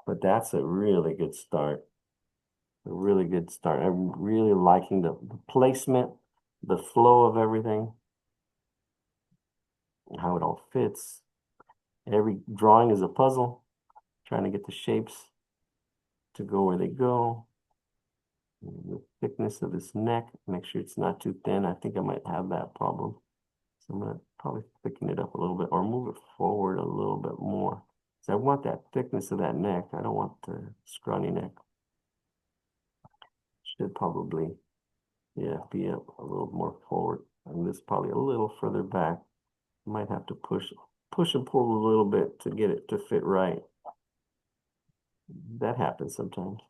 But that's a really good start. A really good start. I'm really liking the placement, the flow of everything, how it all fits. Every drawing is a puzzle, trying to get the shapes to go where they go. The thickness of this neck, make sure it's not too thin. I think I might have that problem. So I'm gonna probably thicken it up a little bit or move it forward a little bit more. So I want that thickness of that neck. I don't want the scrawny neck. Should probably, yeah, be a little more forward. And this probably a little further back. Might have to push and pull a little bit to get it to fit right. That happens sometimes.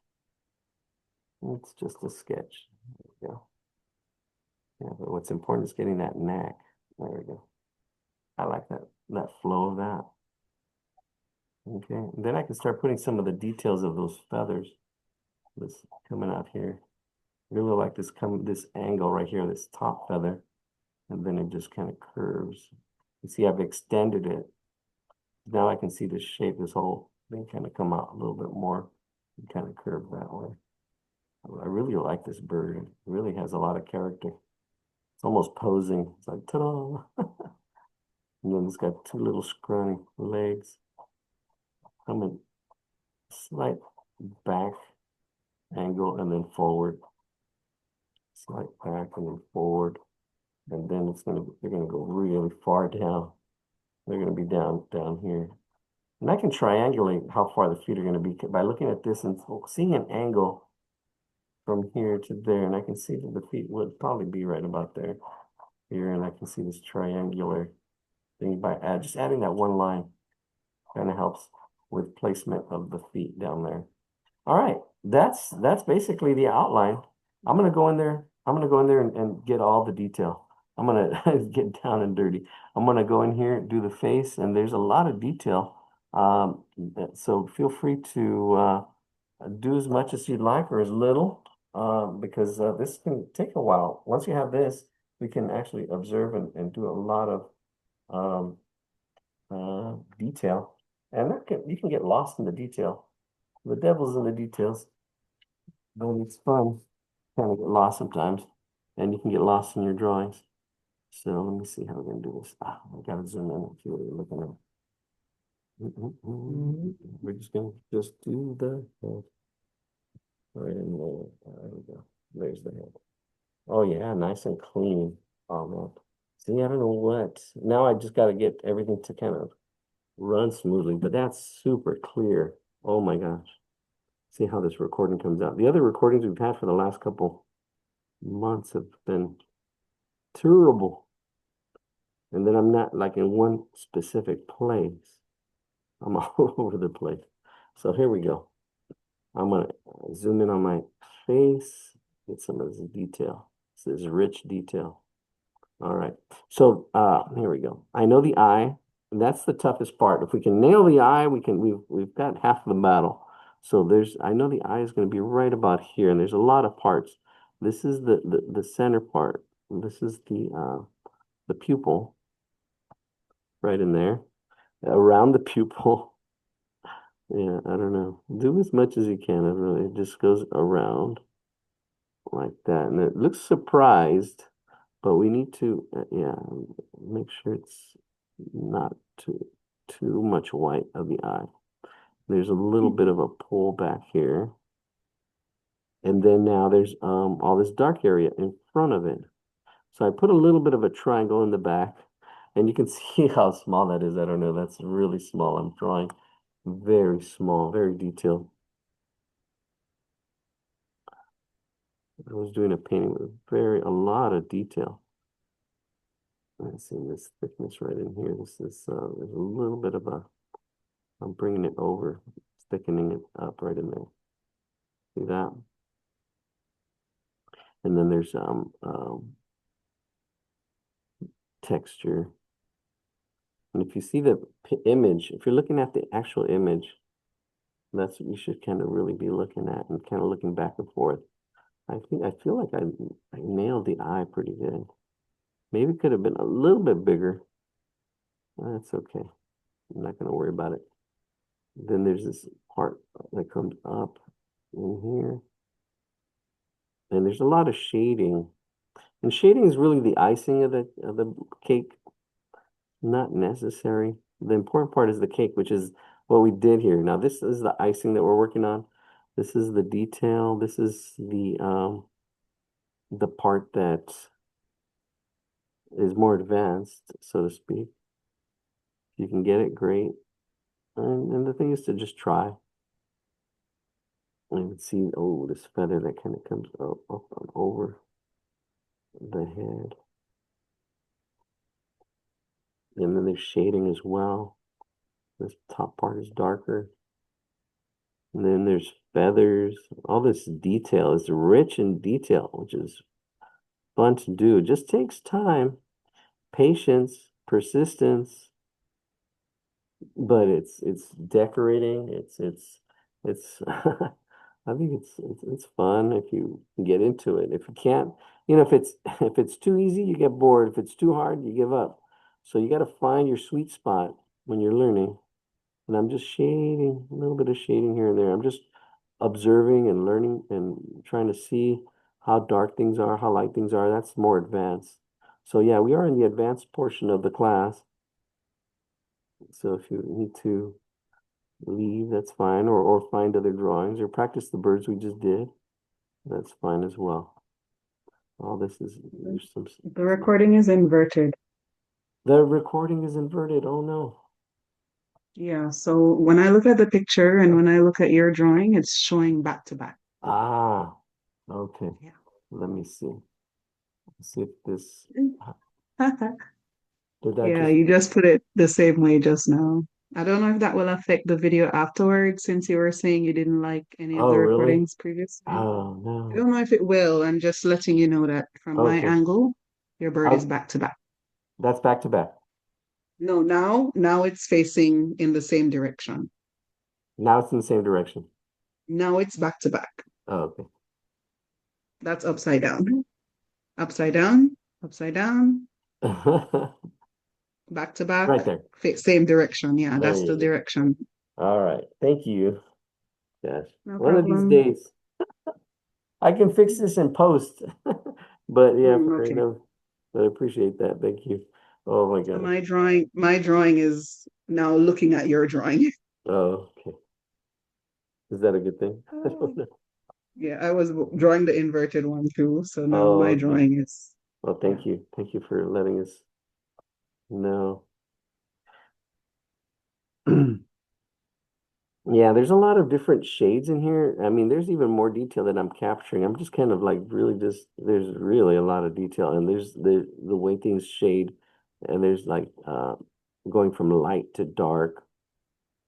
It's just a sketch. There we go. Yeah, but what's important is getting that neck. There we go. I like that flow of that. Okay, and then I can start putting some of the details of those feathers. This coming out here. Really like this angle right here, this top feather, and then it just kind of curves. You see, I've extended it. Now I can see the shape, this whole thing kind of come out a little bit more and kind of curve that way. I really like this bird. It really has a lot of character. It's almost posing. It's like, ta-da! And then it's got two little scrawny legs coming slight back angle and then forward. Slight back and then forward. And then they're gonna go really far down. They're gonna be down here. And I can triangulate how far the feet are gonna be by looking at this and seeing an angle from here to there. And I can see that the feet would probably be right about there. Here, and I can see this triangular thing by just adding that one line kind of helps with placement of the feet down there. All right, that's basically the outline. I'm gonna go in there. I'm gonna go in there and get all the detail. I'm gonna get down and dirty. I'm gonna go in here, do the face, and there's a lot of detail. So feel free to do as much as you'd like or as little, because this can take a while. Once you have this, we can actually observe and do a lot of detail, and you can get lost in the detail. The devil's in the details. But it's fun. Kind of get lost sometimes, and you can get lost in your drawings. So let me see how we're gonna do this. I gotta zoom in and see what we're looking at. We're just gonna do the head right in there. There we go. There's the head. Oh yeah, nice and clean. Oh man. See, I don't know what. Now I just got to get everything to kind of run smoothly, but that's super clear. Oh my gosh. See how this recording comes out. The other recordings we've had for the last couple months have been terrible. And then I'm not like in one specific place. I'm all over the place. So here we go. I'm gonna zoom in on my face, get some of this detail. This is rich detail. All right. So here we go. I know the eye, and that's the toughest part. If we can nail the eye, we've got half the battle. So I know the eye is going to be right about here, and there's a lot of parts. This is the center part. This is the pupil right in there. Around the pupil. Yeah, I don't know. Do as much as you can. It just goes around like that. And it looks surprised, but we need to, yeah, make sure it's not too much white of the eye. There's a little bit of a pull back here. And then now there's all this dark area in front of it. So I put a little bit of a triangle in the back, and you can see how small that is. I don't know, that's really small. I'm drawing very small, very detailed. I was doing a painting with a lot of detail. let's see this thickness right in here. This is there's a little bit of a, I'm bringing it over, thickening it up right in there. See that? And then there's texture. And if you see the image, if you're looking at the actual image, that's what you should kind of really be looking at and kind of looking back and forth. I feel like I nailed the eye pretty good. Maybe it could have been a little bit bigger. That's okay. I'm not going to worry about it. Then there's this part that comes up in here. And there's a lot of shading. And shading is really the icing of the cake, not necessary. The important part is the cake, which is what we did here. Now this is the icing that we're working on. This is the detail. This is the part that is more advanced, so to speak. If you can get it, great. And the thing is to just try. And you can see, oh, this feather that kind of comes up and over the head. And then there's shading as well. This top part is darker. And then there's feathers. All this detail is rich in detail, which is fun to do. It just takes time, patience, persistence, but it's decorating. It's I think it's fun if you get into it. If you can't, if it's if it's too easy, you get bored. If it's too hard, you give up. So you got to find your sweet spot when you're learning. And I'm just shading, a little bit of shading here and there. I'm just observing and learning and trying to see how dark things are, how light things are. That's more advanced. So yeah, we are in the advanced portion of the class. So if you need to leave, that's fine, or find other drawings or practice the birds we just did. That's fine as well. All this is there's some. The recording is inverted. The recording is inverted. Oh no. Yeah, so when I look at the picture and when I look at your drawing, it's showing back to back. Ah, okay. Yeah. Let me see. See if this Yeah, did that just. you just put it the same way just now. I don't know if that will affect the video afterwards, since you were saying you didn't like any of Oh the really? recordings previously. Oh I no. don't know if it will. I'm just letting you know that from my Okay. angle, your bird is Oh, back to back. that's back to back. No, now it's facing in the same direction. Now it's in the same direction. Now it's back to back. Oh, That's upside down. Upside down, upside down, okay. back to back, Right there. same direction. Yeah, There that's you the go. direction. All right. Thank you. Gosh. No One of these problem. days I can fix this in post. But yeah, for right Okay. now, I appreciate that. Thank you. Oh my So gosh. my drawing is now looking at your drawing. Oh, okay. Is that a good thing? I don't know. Yeah, I was drawing the inverted one too. So now Oh, my okay. drawing is, Well, yeah. thank you. Thank you for letting us know. Yeah, there's a lot of different shades in here. I mean, there's even more detail that I'm capturing. I'm just kind of like really just there's really a lot of detail and there's the way things shade and there's like going from light to dark.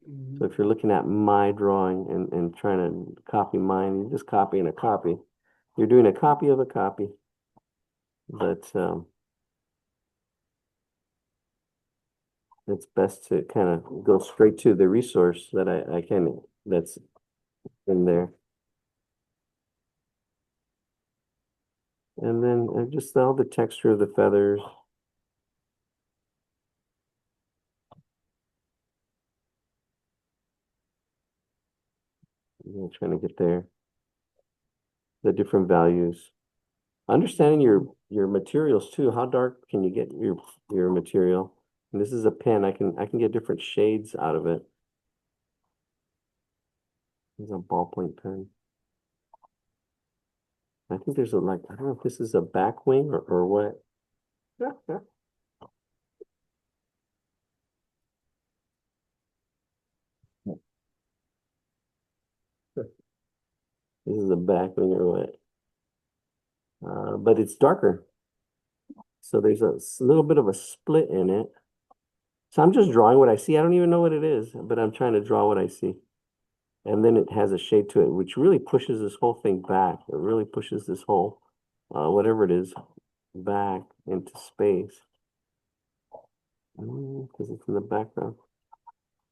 So Mhm. if you're looking at my drawing and trying to copy mine, you're just copying a copy. You're doing a copy of a copy. But it's best to kind of go straight to the resource that I can that's in there. And then just all the texture of the feathers. Trying to get there. The different values. Understanding your materials too. How dark can you get your material? And this is a pen. I can get different shades out of it. It's a ballpoint pen. I think there's a like I don't know if this is a back wing or what. This is a back wing or what? But it's darker. So there's a little bit of a split in it. So I'm just drawing what I see. I don't even know what it is, but I'm trying to draw what I see. And then it has a shade to it, which really pushes this whole thing back. It really pushes this whole, whatever it is, back into space. Because it's in the background.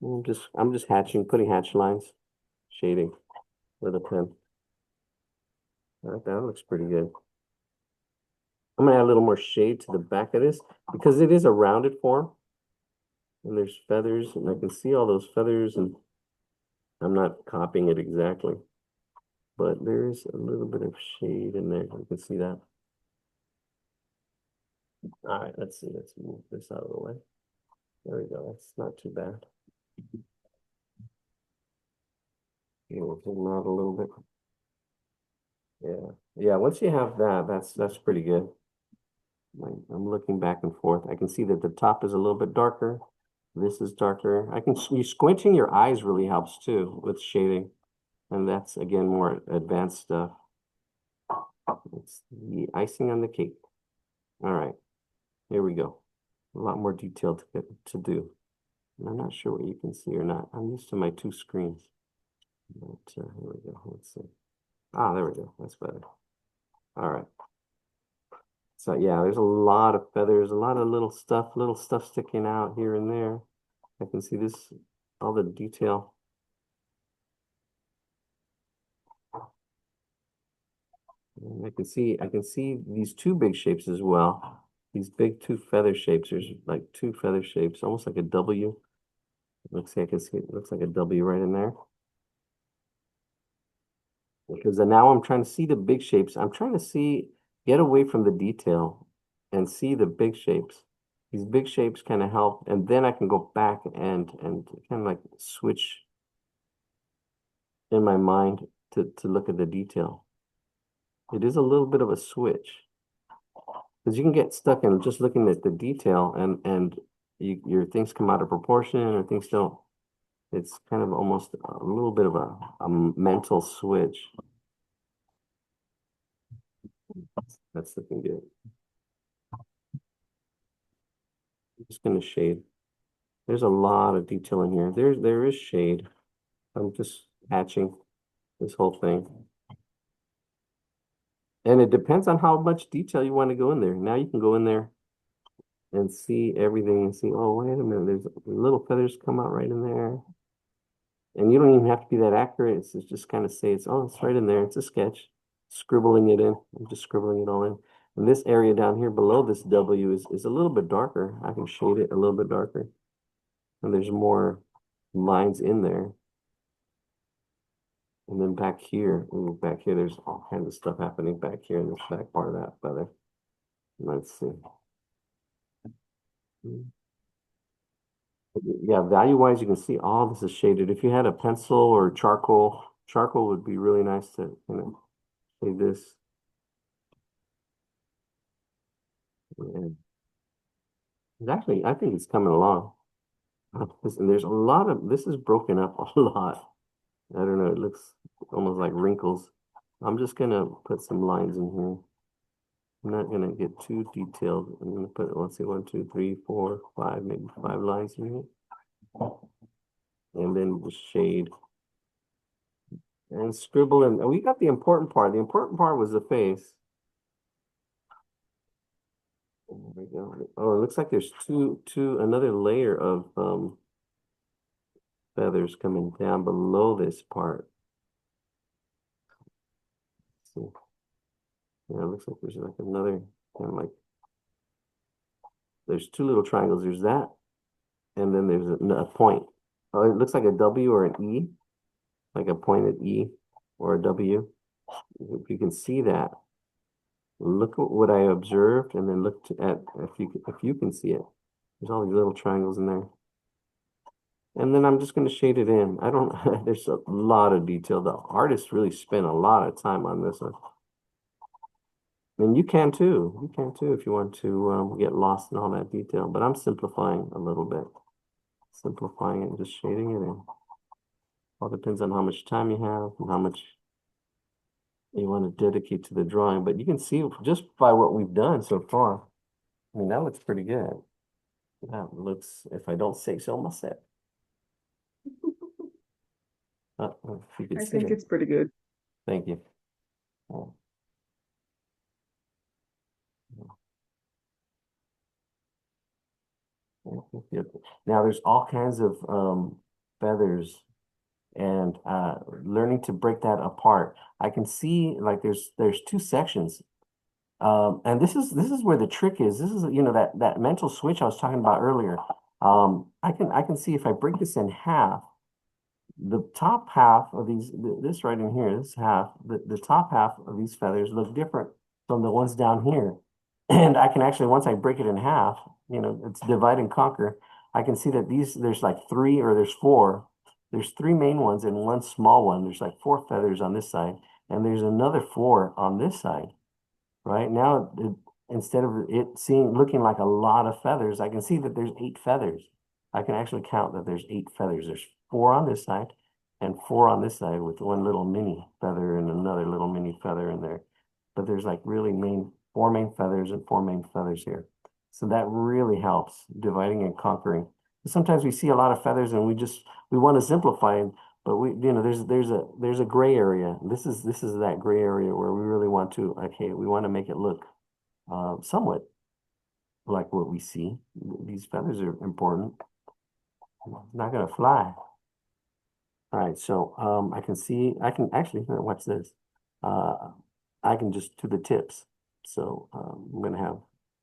I'm just putting hatch lines, shading with a pen. All right, that looks pretty good. I'm gonna add a little more shade to the back of this because it is a rounded form. And there's feathers, and I can see all those feathers, and I'm not copying it exactly, but there's a little bit of shade in there. You can see that. All right, let's see. Let's move this out of the way. There we go. That's not too bad. We'll zoom out a little bit. Yeah, yeah. Once you have that, that's pretty good. I'm looking back and forth. I can see that the top is a little bit darker. This is darker. You squinting your eyes really helps too with shading. And that's again more advanced stuff. It's the icing on the cake. All right, here we go. A lot more detail to do. And I'm not sure what you can see or not. I'm used to my two screens. But here we go. Let's see. Ah, there we go. That's better. All right. So yeah, there's a lot of feathers, a lot of little stuff sticking out here and there. I can see this, all the detail. And I can see these two big shapes as well. These big two feather shapes. There's like two feather shapes, almost like a W. Looks like it looks like a W right in there. Because now I'm trying to see the big shapes. I'm trying to get away from the detail and see the big shapes. These big shapes kind of help, and then I can go back and kind of like switch in my mind to look at the detail. It is a little bit of a switch because you can get stuck in just looking at the detail and your things come out of proportion or things don't. It's kind of almost a little bit of a mental switch. That's looking good. I'm just gonna shade. There's a lot of detail in here. There is shade. I'm just hatching this whole thing. And it depends on how much detail you want to go in there. Now you can go in there and see everything and see, oh, wait a minute, there's little feathers come out right in there. And you don't even have to be that accurate. It's just kind of say it's right in there. It's a sketch. Scribbling it in. I'm just scribbling it all in. And this area down here below this W is a little bit darker. I can shade it a little bit darker. And there's more lines in there. And then back here, there's all kinds of stuff happening back here in this back part of that feather. Let's see. Yeah, value-wise, you can see all this is shaded. If you had a pencil or charcoal would be really nice to, shade this. And actually, I think it's coming along. And there's a lot of, this is broken up a lot. I don't know, it looks almost like wrinkles. I'm just gonna put some lines in here. I'm not gonna get too detailed. I'm gonna put, let's see, 1, 2, 3, 4, 5, maybe 5 lines in here. And then the shade. And scribble in. We got the important part. The important part was the face. There we go. Oh, it looks like there's another layer of feathers coming down below this part. See. Yeah, it looks like there's like another kind of like there's two little triangles. There's that, and then there's a point. Oh, it looks like a W or an E, like a pointed E or a W. If you can see that, look at what I observed, and then look at if you can see it. There's all these little triangles in there. And then I'm just going to shade it in. I don't, there's a lot of detail. The artist really spent a lot of time on this one. And you can too. You can too if you want to get lost in all that detail. But I'm simplifying a little bit. Simplifying it and just shading it in. All depends on how much time you have and how much you want to dedicate to the drawing. But you can see just by what we've done so far, I mean, that looks pretty good. That looks, if I don't say so myself. If you could I see think it. it's pretty good. Thank you. Oh, now there's all kinds of feathers and learning to break that apart. I can see like there's two sections. And this is where the trick is. This is, you know, that mental switch I was talking about earlier. I can see if I break this in half, the top half of this right in here, this half, the top half of these feathers look different from the ones down here. And I can actually, once I break it in half, you know, it's divide and conquer. I can see that there's like three or there's four. There's three main ones and one small one. There's like four feathers on this side, and there's another four on this side. Right now, instead of it looking like a lot of feathers, I can see that there's 8 feathers. I can actually count that there's 8 feathers. There's 4 on this side and 4 on this side with one little mini feather and another little mini feather in there. But there's like really 4 main feathers and 4 main feathers here. So that really helps dividing and conquering. Sometimes we see a lot of feathers and we want to simplify it, but there's a gray area. This is that gray area where we really want to, okay, we want to make it look somewhat like what we see. These feathers are important. It's not gonna fly. All right, so I can actually watch this. Uh, I can just do the tips. So I'm gonna have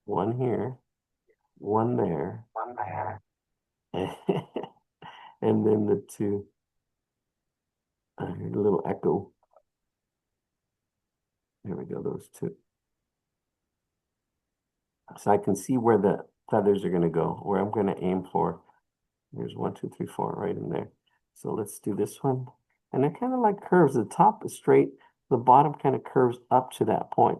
one here, one there, and then the two. A little echo. There we go, those two. So I can see where the feathers are going to go, where I'm going to aim for. There's 1, 2, 3, 4 right in there. So let's do this one. And it kind of like curves. The top is straight. The bottom kind of curves up to that point.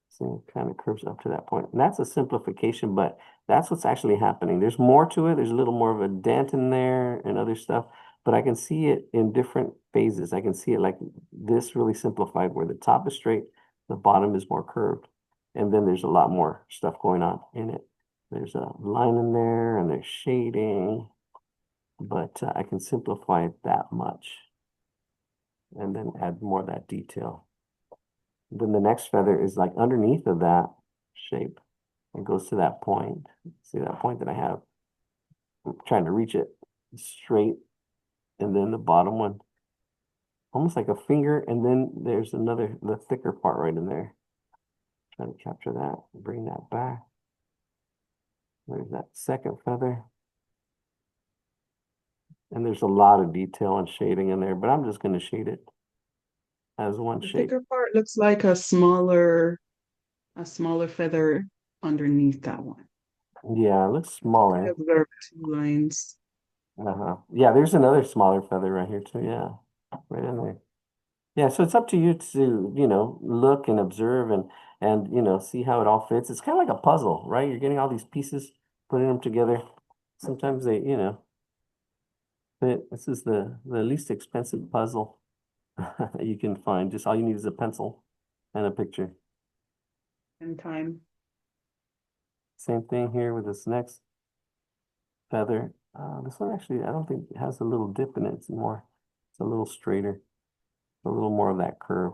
So it kind of curves up to that point. And that's a simplification, but that's what's actually happening. There's more to it. There's a little more of a dent in there and other stuff, but I can see it in different phases. I can see it like this really simplified where the top is straight, the bottom is more curved. And then there's a lot more stuff going on in it. There's a line in there and there's shading, but I can simplify it that much and then add more of that detail. Then the next feather is like underneath of that shape. It goes to that point. See that point that I have? I'm trying to reach it straight. And then the bottom one, almost like a finger. And then there's the thicker part right in there. Trying to capture that, bring that back. There's that second feather. And there's a lot of detail and shading in there, but I'm just going to shade it as one The shape. thicker part looks like a smaller feather underneath that one. Yeah, it looks I smaller. observed 2 lines. Yeah, there's another smaller feather right here too. Yeah, right in there. Yeah, so it's up to you to, look and observe and see how it all fits. It's kind of like a puzzle, right? You're getting all these pieces, putting them together. Sometimes they, fit. This is the least expensive puzzle you can find. Just all you need is a pencil and a picture. And time. Same thing here with this next feather. This one actually, I don't think it has a little dip in it. It's a little straighter, a little more of that curve.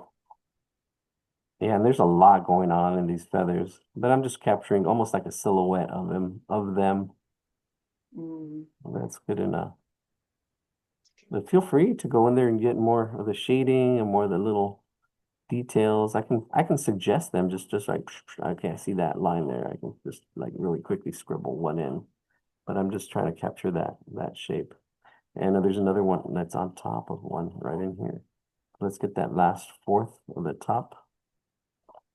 Yeah, and there's a lot going on in these feathers, but I'm just capturing almost like a silhouette of them. Mm. That's good enough. But feel free to go in there and get more of the shading and more of the little details. I can suggest them just like okay, I see that line there. I can just like really quickly scribble one in. But I'm just trying to capture that shape. And there's another one that's on top of one right in here. Let's get that last fourth of the top.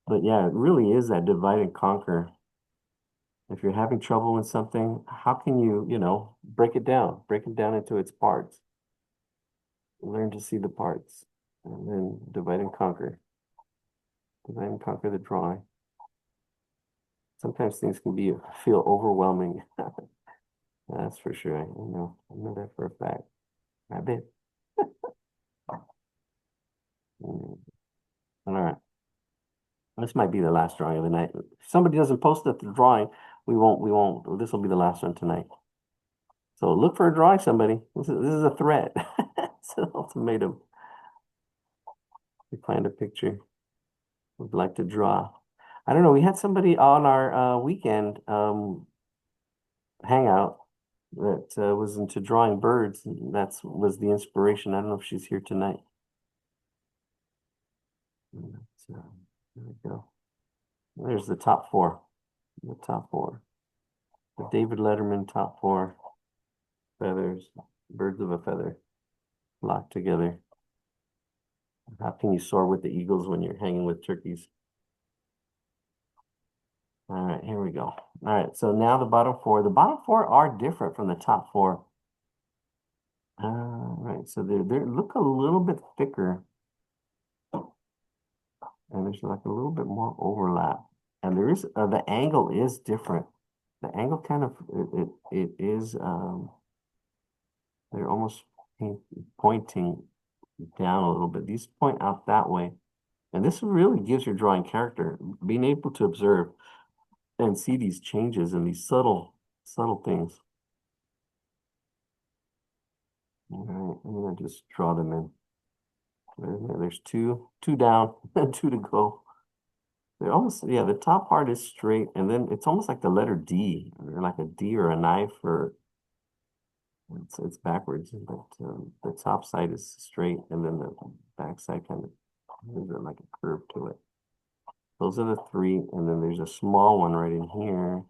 But yeah, it really is that divide and conquer. If you're having trouble with something, how can you, break it down into its parts, learn to see the parts, and then divide and conquer the drawing. Sometimes things can feel overwhelming. That's for sure. I know that for a fact. I bet. Mm. All right. This might be the last drawing of the night. If somebody doesn't post it, the drawing, we won't, this will be the last one tonight. So look for a drawing, somebody. This is a threat. It's an ultimatum. We find a picture would like to draw. I don't know. We had somebody on our weekend hangout that was into drawing birds. And that's was the inspiration. I don't know if she's here tonight. So, there we go. There's the top four. The top four. The David Letterman top four feathers, birds of a feather, locked together. How can you soar with the eagles when you're hanging with turkeys? All right, here we go. All right, so now the bottom four. The bottom four are different from the top four. All right, so they look a little bit thicker, and there's like a little bit more overlap. And there is the angle is different. The angle kind of it is they're almost pointing down a little bit. These point out that way. And this really gives your drawing character, being able to observe and see these changes and these subtle things. All right, I'm gonna just draw them in. There's two down and two to go. They're almost, yeah, the top part is straight, and then it's almost like the letter D, or like a D or a knife, or it's backwards, but the top side is straight, and then the back side kind of has like a curve to it. Those are the three, and then there's a small one right in here,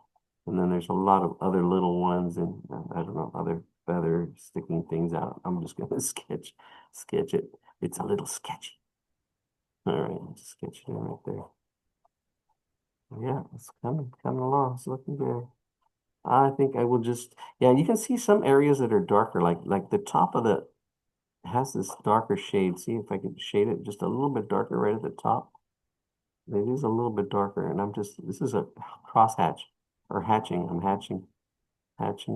and then there's a lot of other little ones, and I don't know, other feather sticking things out. I'm just gonna sketch it. It's a little sketchy. All right, I'll just sketch it in right there. Yeah, it's coming along. It's looking good. I think I will just, yeah, you can see some areas that are darker, like the top of the has this darker shade. See if I can shade it just a little bit darker right at the top. It is a little bit darker, and this is a crosshatch or hatching. I'm hatching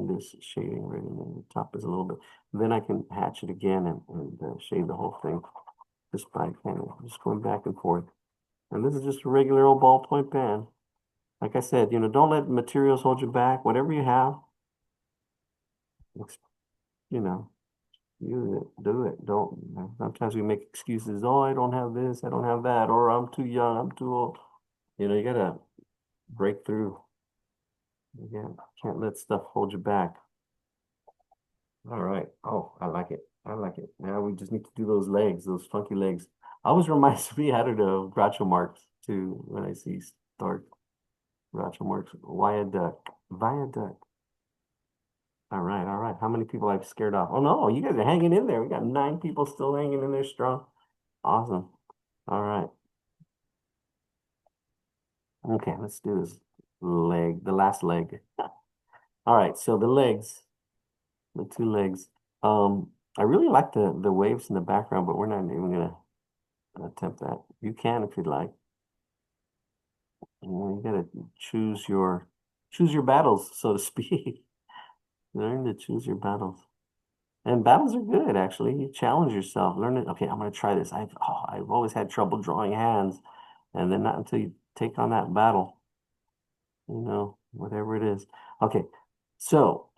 this shading right in there. The top is a little bit. Then I can hatch it again and shade the whole thing just by kind of just going back and forth. And this is just a regular old ballpoint pen. Like I said, don't let materials hold you back. Whatever you have, you know, use it, do it. Don't, sometimes we make excuses. Oh, I don't have this, I don't have that, or I'm too young, I'm too old. You gotta break through. You can't let stuff hold you back. All right. Oh, I like it. I like it. Now we just need to do those legs, those funky legs. Always reminds me, I don't know, Groucho Marx too, when I see start Groucho Marx, viaduct, viaduct. All right, all right. How many people I've scared off? Oh no, you guys are hanging in there. We got 9 people still hanging in there strong. Awesome. All right. Okay, let's do this leg, the last leg. All right, so the legs, the two legs. I really like the waves in the background, but we're not even gonna attempt that. You can if you'd like. You gotta choose your battles, so to speak. Learn to choose your battles. And battles are good, actually. You challenge yourself. Learn it. Okay, I'm gonna try this. I've always had trouble drawing hands, and then not until you take on that battle, whatever it is. Okay, so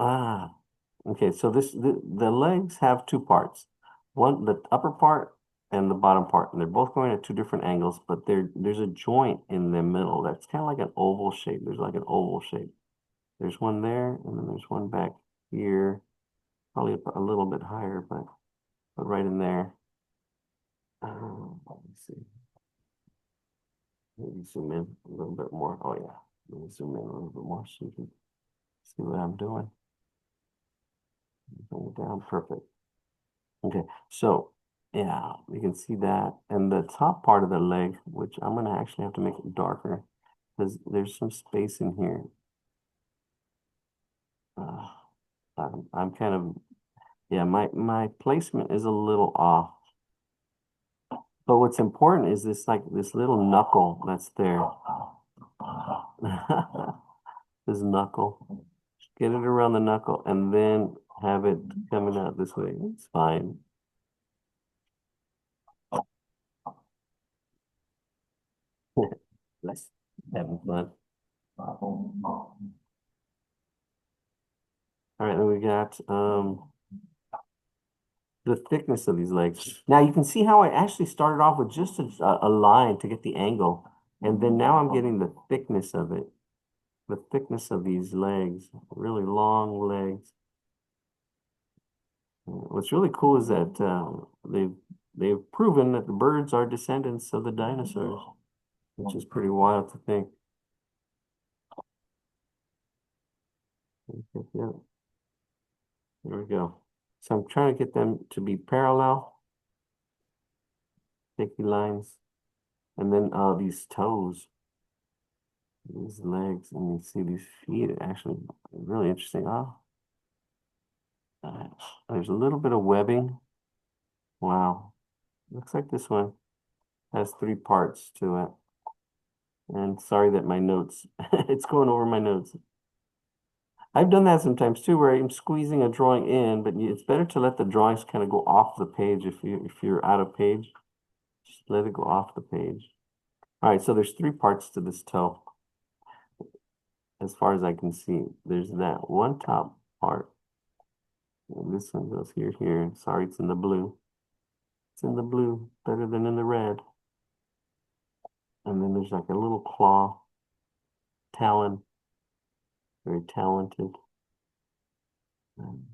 okay, so the legs have two parts. One, the upper part and the bottom part, and they're both going at two different angles, but there's a joint in the middle that's kind of like an oval shape. There's like an oval shape. There's one there, and then there's one back here, probably a little bit higher, but right in there. Let me see. Maybe zoom in a little bit more. Oh yeah, let me zoom in a little bit more so you can see what I'm doing. Bring it down, perfect. Okay, so yeah, you can see that. And the top part of the leg, which I'm gonna actually have to make it darker because there's some space in here. Uh, I'm kind of, yeah, my placement is a little off. But what's important is this little knuckle that's there. This knuckle. Get it around the knuckle and then have it coming out this way. It's fine. Let's having fun. All right, then we got the thickness of these legs. Now you can see how I actually started off with just a line to get the angle, and then now I'm getting the thickness of it. The thickness of these legs, really long legs. What's really cool is that they've proven that the birds are descendants of the dinosaurs, which is pretty wild to think. Yeah, there we go. So I'm trying to get them to be parallel, sticky lines, and then these toes, these legs, and you see these feet are actually really interesting. Oh, there's a little bit of webbing. Wow, looks like this one has 3 parts to it. And sorry that my notes, it's going over my notes. I've done that sometimes too, where I'm squeezing a drawing in, but it's better to let the drawings kind of go off the page if you're out of page. Just let it go off the page. All right, so there's 3 parts to this toe. As far as I can see, there's that one top part. And this one goes here, here. Sorry, it's in the blue. It's in the blue, better than in the red. And then there's like a little claw, talon, very talented. And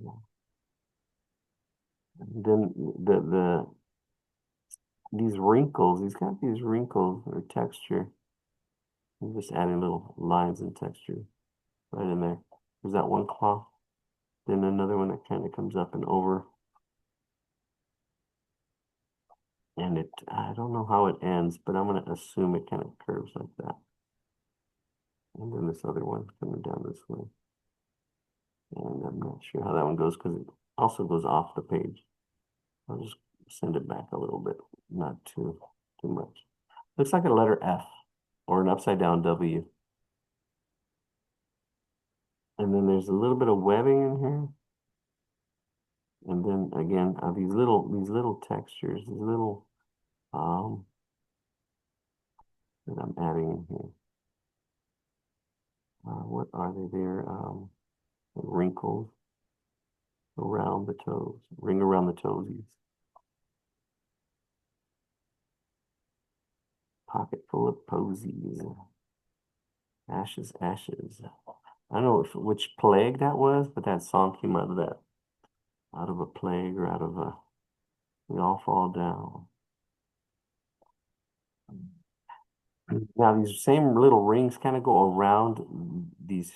then these wrinkles, he's got these wrinkles or texture. I'm just adding little lines and texture right in there. There's that one claw. Then another one that kind of comes up and over. And I don't know how it ends, but I'm going to assume it kind of curves like that. And then this other one coming down this way. And I'm not sure how that one goes because it also goes off the page. I'll just send it back a little bit, not too much. Looks like a letter F or an upside down W. And then there's a little bit of webbing in here. And then again, these little textures, these little that I'm adding in here. What are they there? Wrinkles around the toes, ring around the toesies. Pocket full of posies. Ashes, ashes. I don't know which plague that was, but that song came out of that. Out of a plague or out of a, we all fall down. Now these same little rings kind of go around these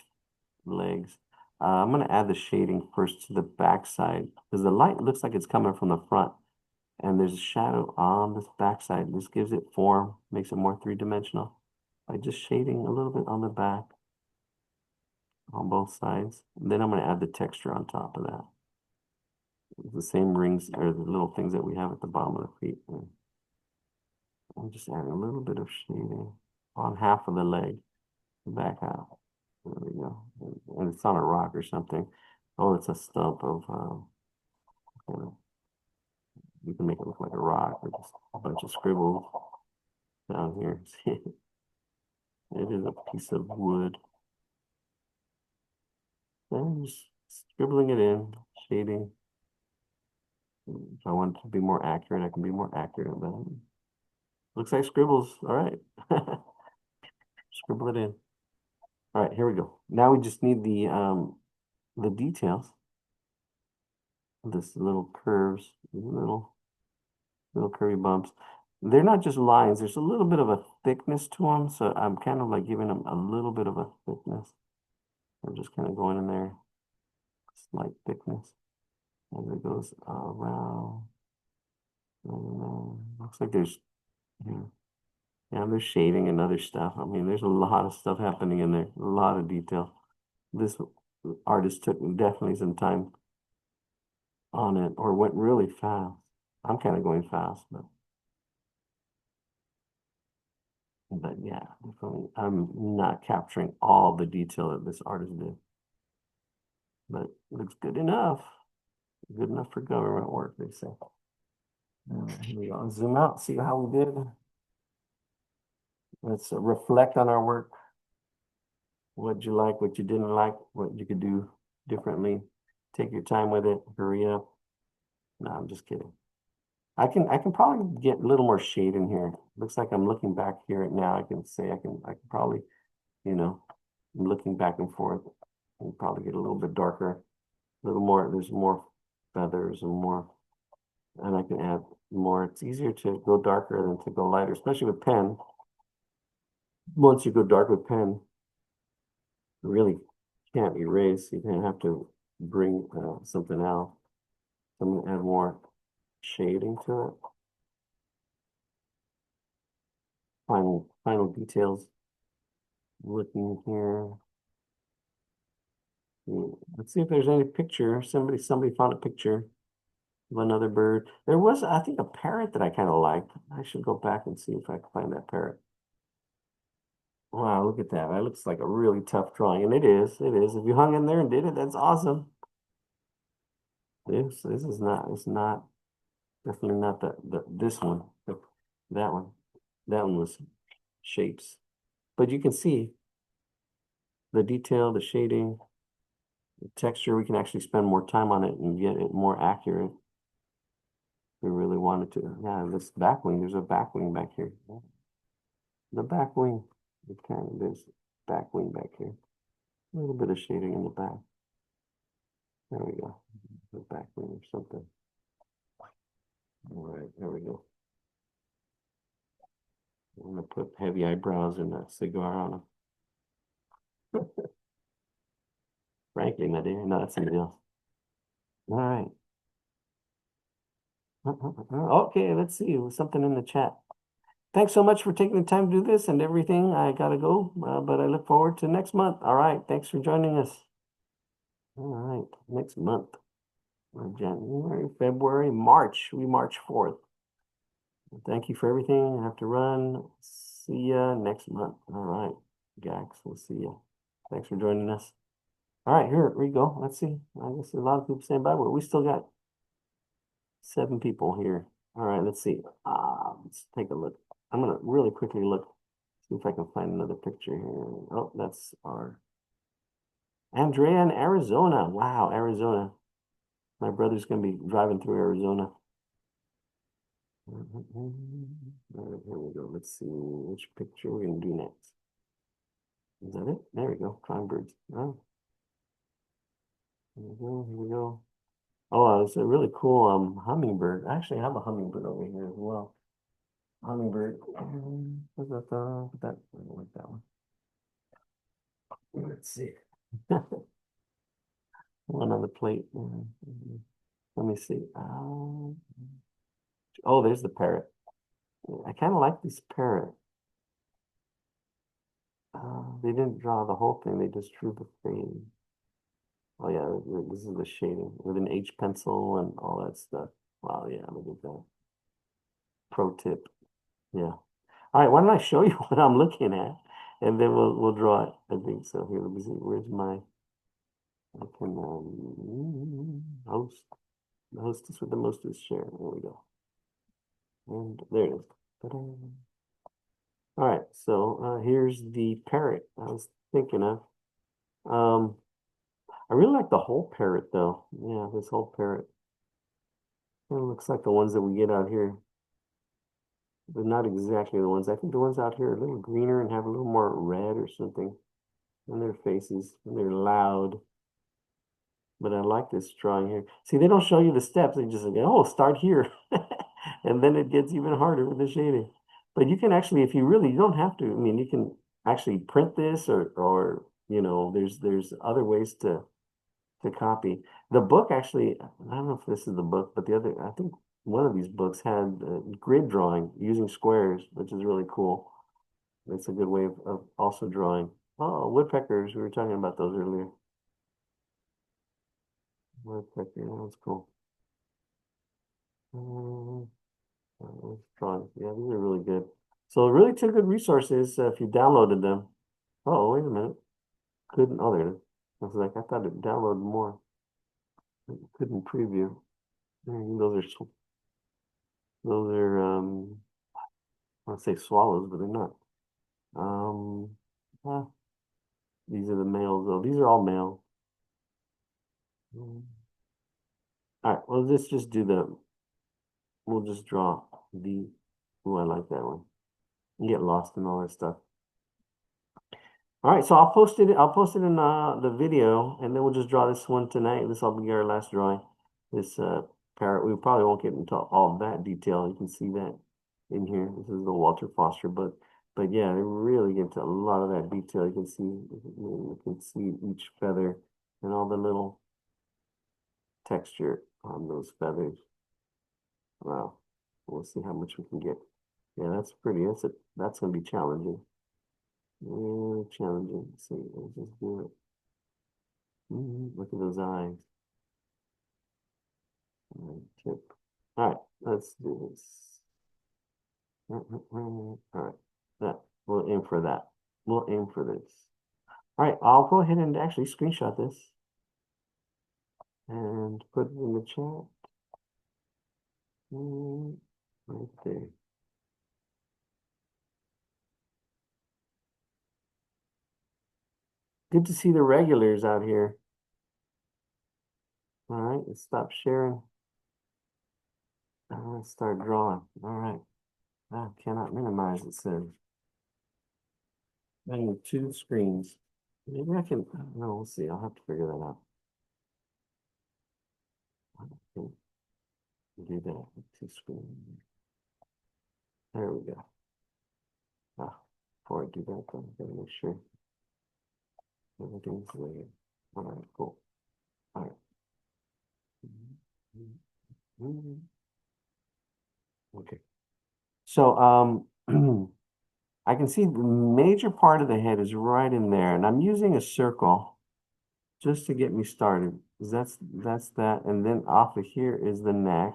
legs. I'm going to add the shading first to the back side because the light looks like it's coming from the front and there's a shadow on this back side. This gives it form, makes it more three-dimensional by just shading a little bit on the back on both sides. And then I'm going to add the texture on top of that. The same rings or the little things that we have at the bottom of the feet. And I'm just adding a little bit of shading on half of the leg, the back half. There we go. And it's on a rock or something. Oh, it's a stump of, you can make it look like a rock or just a bunch of scribbles down here. It is a piece of wood. And just scribbling it in, shading. If I want it to be more accurate, I can be more accurate. But looks like scribbles. All right. Scribble it in. All right, here we go. Now we just need the details. This little curves, little curvy bumps. They're not just lines. There's a little bit of a thickness to them, so I'm kind of like giving them a little bit of a thickness. I'm just kind of going in there, slight thickness, as it goes around. Looks like there's, yeah, there's shading and other stuff. I mean, there's a lot of stuff happening in there, a lot of detail. This artist took definitely some time on it or went really fast. I'm kind of going fast, but yeah, definitely. I'm not capturing all the detail that this artist did, but it looks good enough. Good enough for government work, they say. Here we go. Zoom out, see how we did. let's reflect on our work. What you like, what you didn't like, what you could do differently. Take your time with it. Hurry up. No, I'm just kidding. I can probably get a little more shade in here. Looks like I'm looking back here right now. I can say I can probably, you know, I'm looking back and forth and probably get a little bit darker, a little more. There's more feathers and more, and I can add more. It's easier to go darker than to go lighter, especially with pen. Once you go dark with pen, you really can't erase. You're gonna have to bring something out. So I'm gonna add more shading to it. Final details. Looking here. Let's see if there's any picture. Somebody found a picture of another bird. There was, I think, a parrot that I kind of liked. I should go back and see if I can find that parrot. Wow, look at that. That looks like a really tough drawing, and it is. It is. If you hung in there and did it, that's awesome. This is not. It's not. Definitely not the this one. That one. That one was shapes, but you can see the detail, the shading, the texture. We can actually spend more time on it and get it more accurate. We really wanted to. Yeah, this back wing, there's a back wing back here. The back wing, there's back wing back here. A little bit of shading in the back. There we go. The back wing or something. All right, there we go. I'm gonna put heavy eyebrows and that cigar on them. Frankly, my dear, no, that's somebody else. All right. Okay, let's see. Something in the chat. Thanks so much for taking the time to do this and everything. I gotta go, but I look forward to next month. All right, thanks for joining us. All right, next month. January, February, March. We March 4th. Thank you for everything. I have to run. See ya next month. All right, Gax, we'll see ya. Thanks for joining us. All right, here we go. Let's see. I guess a lot of people saying bye, but we still got 7 people here. All right, let's see. Let's take a look. I'm gonna really quickly look, see if I can find another picture here. Oh, that's our Andrea in Arizona. Wow, Arizona. My brother's gonna be driving through Arizona. All right, here we go. Let's see which picture we're gonna do next. Is that it? There we go. Climb birds. Oh, here we go. Here we go. Oh, it's a really cool hummingbird. I actually have a hummingbird over here as well. Hummingbird. What's that? I don't like that one. Let's see. One on the plate. Let me see. Oh, there's the parrot. I kind of like this parrot. They didn't draw the whole thing. They just drew the frame. Oh yeah, this is the shading with an H pencil and all that stuff. Wow, yeah, look at that. Pro tip. Yeah. All right, why don't I show you what I'm looking at, and then we'll draw it. I think so. Here, let me see. Where's my? I can host the hostess with the mostest share. There we go. And there it is. Ta-da. All right, so here's the parrot I was thinking of. Um, I really like the whole parrot though. Yeah, this whole parrot. It looks like the ones that we get out here. But not exactly the ones. I think the ones out here are a little greener and have a little more red or something on their faces, and they're loud. But I like this drawing here. See, they don't show you the steps. They just say, oh, start here. And then it gets even harder with the shading. But you can actually, if you really, you don't have to. I mean, you can actually print this or there's other ways to copy. The book actually, I don't know if this is the book, but the other, I think one of these books had grid drawing using squares, which is really cool. It's a good way of also drawing. Oh, woodpeckers. We were talking about those earlier. Woodpecker, that's cool. Drawing. Yeah, these are really good. So really two good resources if you downloaded them. Oh, wait a minute. Couldn't, oh, there it is. I was like, I thought it downloaded more. Couldn't preview. Those are I want to say swallows, but they're not. Um, uh, these are the males though. These are all male. All right, well, let's just do we'll just draw the, oh, I like that one. You get lost in all that stuff. All right, so I'll post it in the video, and then we'll just draw this one tonight. This will be our last drawing. This parrot, we probably won't get into all that detail. You can see that in here. This is the Walter Foster, but yeah, they really get into a lot of that detail. You can see each feather and all the little texture on those feathers. Wow. We'll see how much we can get. Yeah, that's pretty. That's gonna be challenging. Really challenging. Let's see, let's just do it. Look at those eyes. All right, tip. All right, let's do this. All right, that we'll aim for that. We'll aim for this. All right, I'll go ahead and actually screenshot this and put it in the chat. Right there. Good to see the regulars out here. All right, let's stop sharing. Let's start drawing. All right. I cannot minimize, it says. I need two screens. Maybe I can, no, we'll see. I'll have to figure that out. I can do that with two screens. There we go. Ah, before I do that, though, I gotta make sure everything's there. All right, cool. All right. Okay. So, I can see the major part of the head is right in there, and I'm using a circle just to get me started. 'Cause that's that, and then off of here is the neck.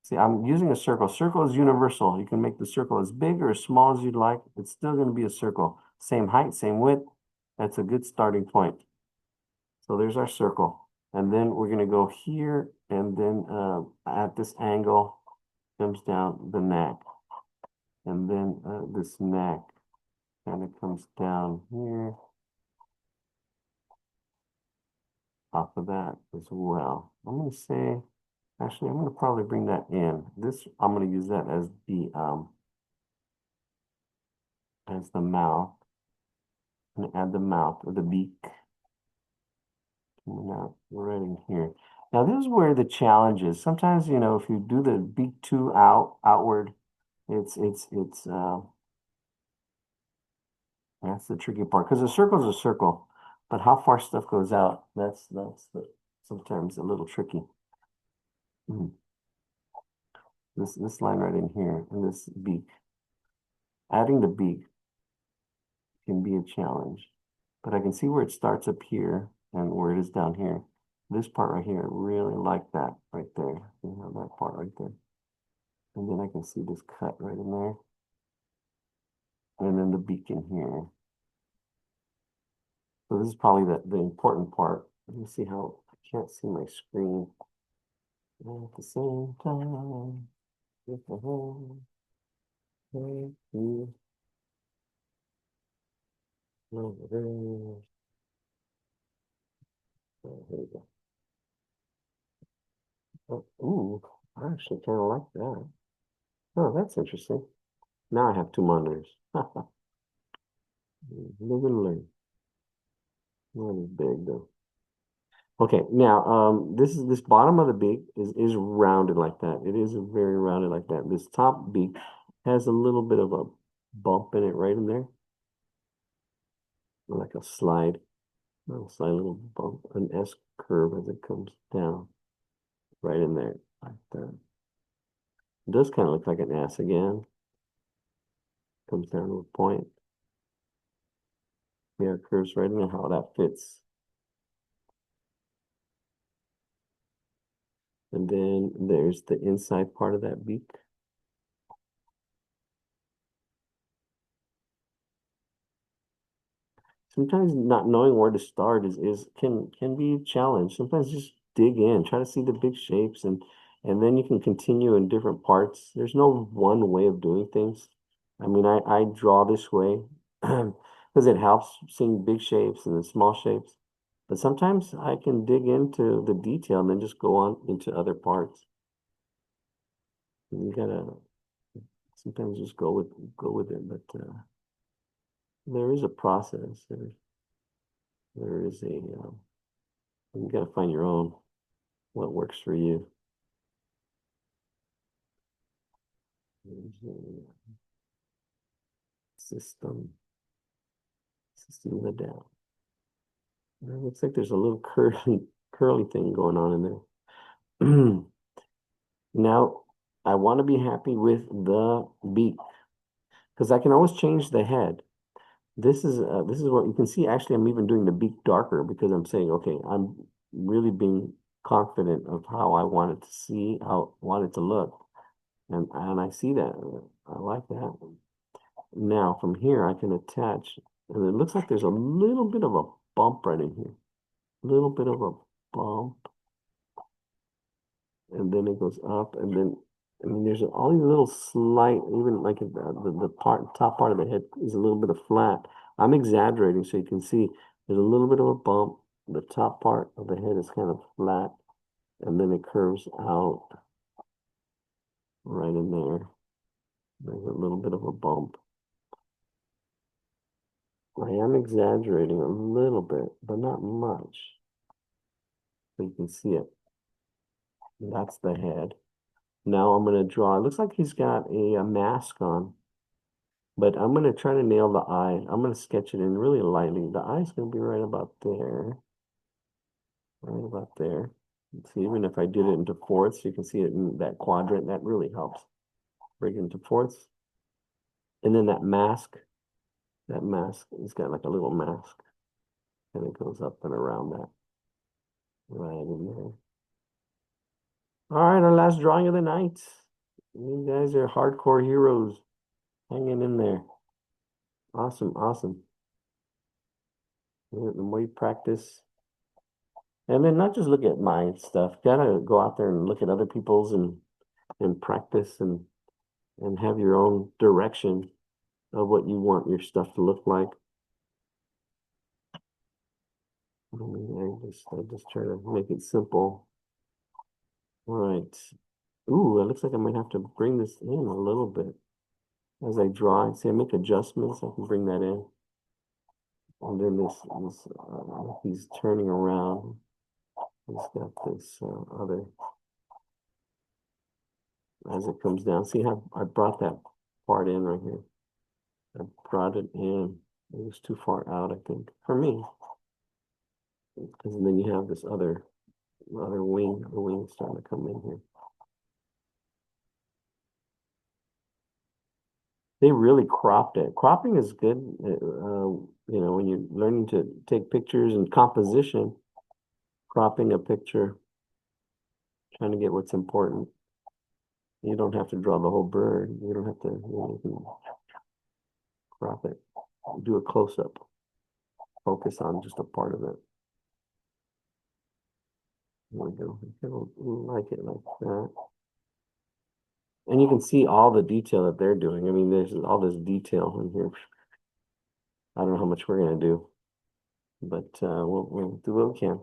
See, I'm using a circle. Circle is universal. You can make the circle as big or as small as you'd like. It's still going to be a circle. Same height, same width. That's a good starting point. So there's our circle. And then we're going to go here, and then at this angle comes down the neck. And then this neck kind of comes down here off of that as well. I'm going to say, actually, I'm going to probably bring that in. I'm going to use that as the mouth. And add the mouth or the beak coming out right in here. Now this is where the challenge is. Sometimes, if you do the beak too outward, it's that's the tricky part because a circle is a circle, but how far stuff goes out, that's sometimes a little tricky. This line right in here and this beak. Adding the beak can be a challenge, but I can see where it starts up here and where it is down here. This part right here, I really like that right there. You have that part right there. And then I can see this cut right in there. And then the beak in here. So this is probably the important part. Let me see how I can't see my screen at the same time. With the hand. Thank you. Over there. Oh, here we go. Oh, ooh, I actually kind of like that. Oh, that's interesting. Now I have two monitors. Live and learn. Not as big though. Okay, now this bottom of the beak is rounded like that. It is very rounded like that. This top beak has a little bit of a bump in it right in there, like a slight little bump, an S curve as it comes down right in there like that. It does kind of look like an S again. Comes down to a point. Yeah, it curves right in there, how that fits. And then there's the inside part of that beak. Sometimes not knowing where to start can be a challenge. Sometimes just dig in, try to see the big shapes, and then you can continue in different parts. There's no one way of doing things. I mean, I draw this way because it helps seeing big shapes and then small shapes. But sometimes I can dig into the detail and then just go on into other parts. You gotta sometimes just go with it, but there is a process. There is a you gotta find your own what works for you. There's a system of the down. It looks like there's a little curly thing going on in there. Now, I want to be happy with the beak because I can always change the head. This is what you can see. Actually, I'm even doing the beak darker because I'm saying, okay, I'm really being confident of how I want it to see, how I want it to look, and I see that. I like that. Now from here, I can attach, and it looks like there's a little bit of a bump right in here, a little bit of a bump, and then it goes up, and then I mean, there's all these little slight, even like the top part of the head is a little bit of flat. I'm exaggerating so you can see there's a little bit of a bump. The top part of the head is kind of flat, and then it curves out right in there. There's a little bit of a bump. I am exaggerating a little bit, but not much. So you can see it. That's the head. Now I'm going to draw. It looks like he's got a mask on. But I'm going to try to nail the eye. I'm going to sketch it in really lightly. The eye's going to be right about there. Right about there. See, even if I did it into fourths, you can see it in that quadrant. That really helps. Break it into fourths. And then that mask it's got like a little mask. And it goes up and around that. Right in there. All right, our last drawing of the night. You guys are hardcore heroes. Hanging in there. Awesome, awesome. The more you practice, and then not just look at my stuff, gotta go out there and look at other people's and practice and have your own direction of what you want your stuff to look like. I just try to make it simple. All right. Ooh, it looks like I might have to bring this in a little bit as I draw. See, I make adjustments. I can bring that in. And then he's turning around. He's got this other as it comes down. See how I brought that part in right here. I brought it in. It was too far out, I think, for me. Because then you have this other wing, the wing starting to come in here. They really cropped it. Cropping is good, when you're learning to take pictures and composition, cropping a picture, trying to get what's important. You don't have to draw the whole bird. You don't have to, you can crop it, do a close-up, focus on just a part of it. There we go. I like it like that. And you can see all the detail that they're doing. I mean, there's all this detail in here. I don't know how much we're going to do, but we'll do what we can.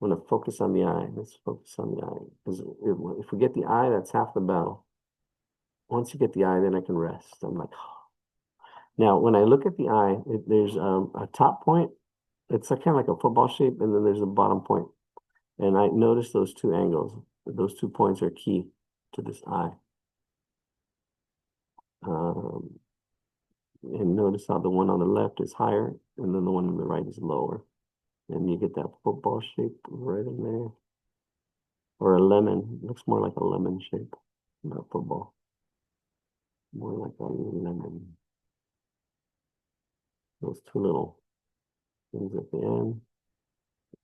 I'm going to focus on the eye. Let's focus on the eye. Because if we get the eye, that's half the battle. Once you get the eye, then I can rest. I'm like, oh. Now, when I look at the eye, there's a top point. It's kind of like a football shape, and then there's a bottom point. And I notice those two angles. Those 2 points are key to this eye. And notice how the one on the left is higher, and then the one on the right is lower. And you get that football shape right in there. Or a lemon. It looks more like a lemon shape, not football. More like a lemon. Those two little things at the end.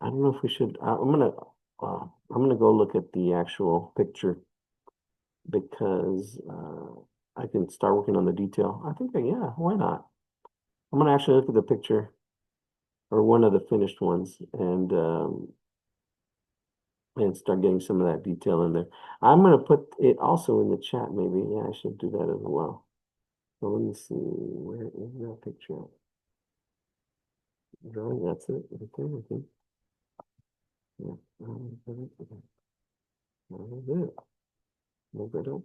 I don't know if we should. I'm gonna go look at the actual picture because I can start working on the detail. I think, yeah, why not? I'm gonna actually look at the picture or one of the finished ones and start getting some of that detail in there. I'm gonna put it also in the chat, maybe. Yeah, I should do that as well. So let me see, where is that picture? Drawing, that's it, right there, I think. Yeah. That is it. Maybe I don't.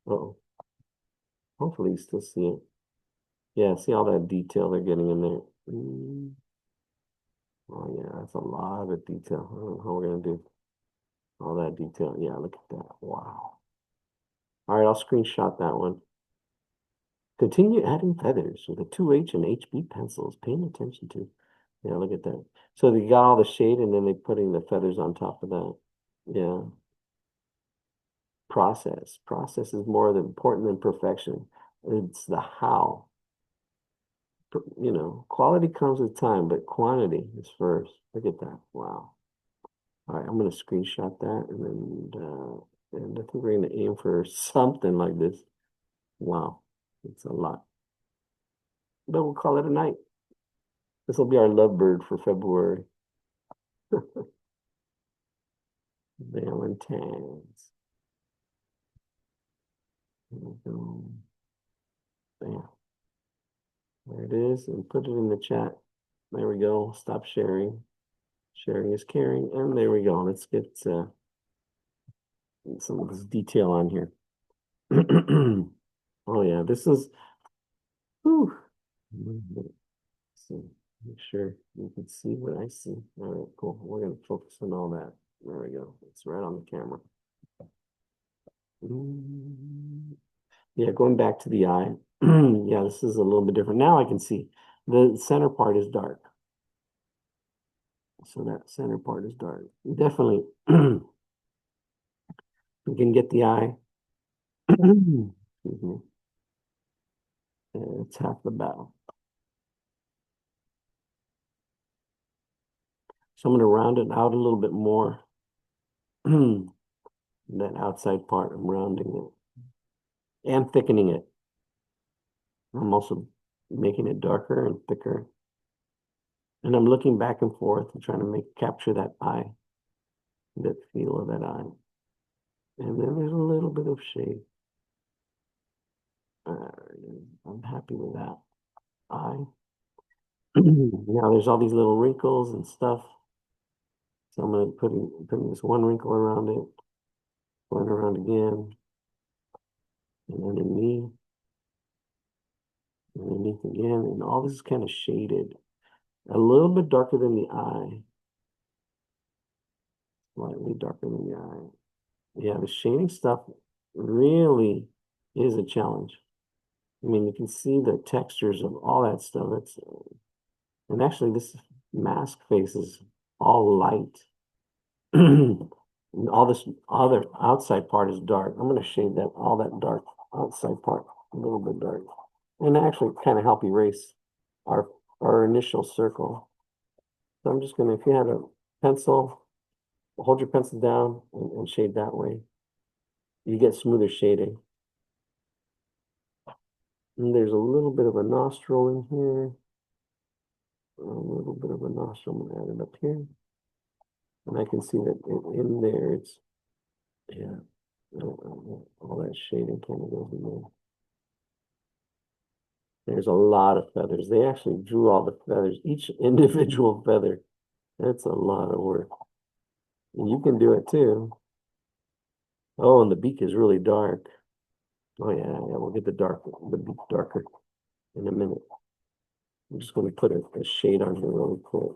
Uh-oh. Hopefully you still see it. Yeah, see all that detail they're getting in there. Oh yeah, that's a lot of detail. I don't know how we're gonna do all that detail. Yeah, look at that. Wow. All right, I'll screenshot that one. Continue adding feathers with the 2H and HB pencils. Paying attention to. Yeah, look at that. So they got all the shade and then they're putting the feathers on top of that. Yeah. Process. Process is more important than perfection. It's the how. You know, quality comes with time, but quantity is first. Look at that. Wow. All right, I'm gonna screenshot that and I think we're gonna aim for something like this. Wow, it's a lot. But we'll call it a night. This will be our lovebird for February. Valentine's. There we go. Bam. There it is, and put it in the chat. There we go. Stop sharing. Sharing is caring, and there we go. Let's get some of this detail on here. Oh yeah, this is. Whew. So make sure you can see what I see. All right, cool. We're gonna focus on all that. There we go. It's right on the camera. Yeah, going back to the eye. Yeah, this is a little bit different. Now I can see the center part is dark. So that center part is dark. Definitely, we can get the eye. Excuse me. It's half the battle. So I'm going to round it out a little bit more. That outside part, I'm rounding it and thickening it. I'm also making it darker and thicker. And I'm looking back and forth and trying to capture that eye, that feel of that eye. And then there's a little bit of shade. I'm happy with that eye. Now there's all these little wrinkles and stuff. So I'm going to putting this one wrinkle around it, going around again, and underneath again, and all this is kind of shaded. A little bit darker than the eye. Slightly darker than the eye. Yeah, the shading stuff really is a challenge. I mean, you can see the textures of all that stuff. And actually this mask face is all light. And all this other outside part is dark. I'm going to shade that, all that dark outside part a little bit dark. And actually kind of help erase our initial circle. So I'm just going to, if you had a pencil, hold your pencil down and shade that way. You get smoother shading. And there's a little bit of a nostril in here. A little bit of a nostril. I'm going to add it up here. And I can see that in there, it's, yeah, all that shading kind of goes in there. There's a lot of feathers. They actually drew all the feathers, each individual feather. That's a lot of work. And you can do it too. Oh, and the beak is really dark. Oh yeah, we'll get the beak darker in a minute. I'm just going to put a shade on here really quick.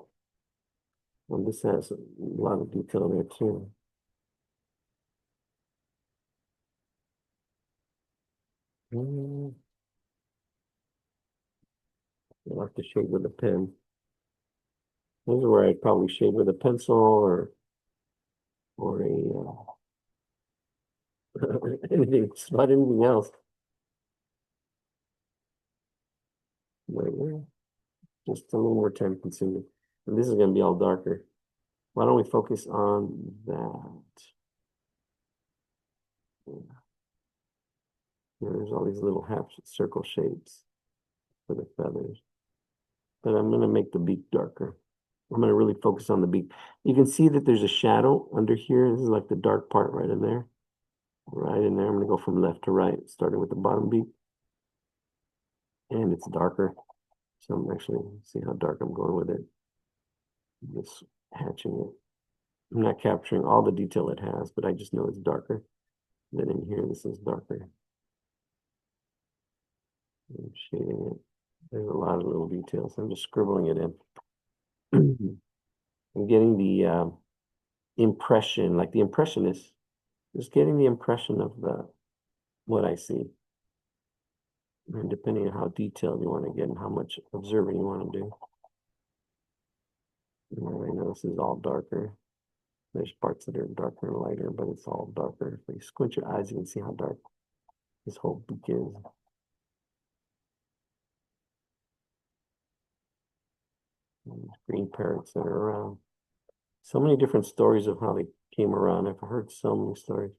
And this has a lot of detail there too. I like to shade with a pen. This is where I'd probably shade with a pencil or anything, not anything else. Wait, just a little more time consuming. And this is going to be all darker. Why don't we focus on that? There's all these little half circle shapes for the feathers. But I'm going to make the beak darker. I'm going to really focus on the beak. You can see that there's a shadow under here. This is like the dark part right in there. Right in there. I'm going to go from left to right, starting with the bottom beak. and it's darker. So I'm actually see how dark I'm going with it. Just hatching it. I'm not capturing all the detail it has, but I just know it's darker. Then in here, this is darker. I'm shading it. There's a lot of little details. I'm just scribbling it in. I'm getting the impression, like the impressionist, just getting the impression of what I see. And depending on how detailed you want to get and how much observing you want to do. I know this is all darker. There's parts that are darker and lighter, but it's all darker. If you squint your eyes, you can see how dark this whole beak is. And green parrots that are around. So many different stories of how they came around. I've heard so many stories.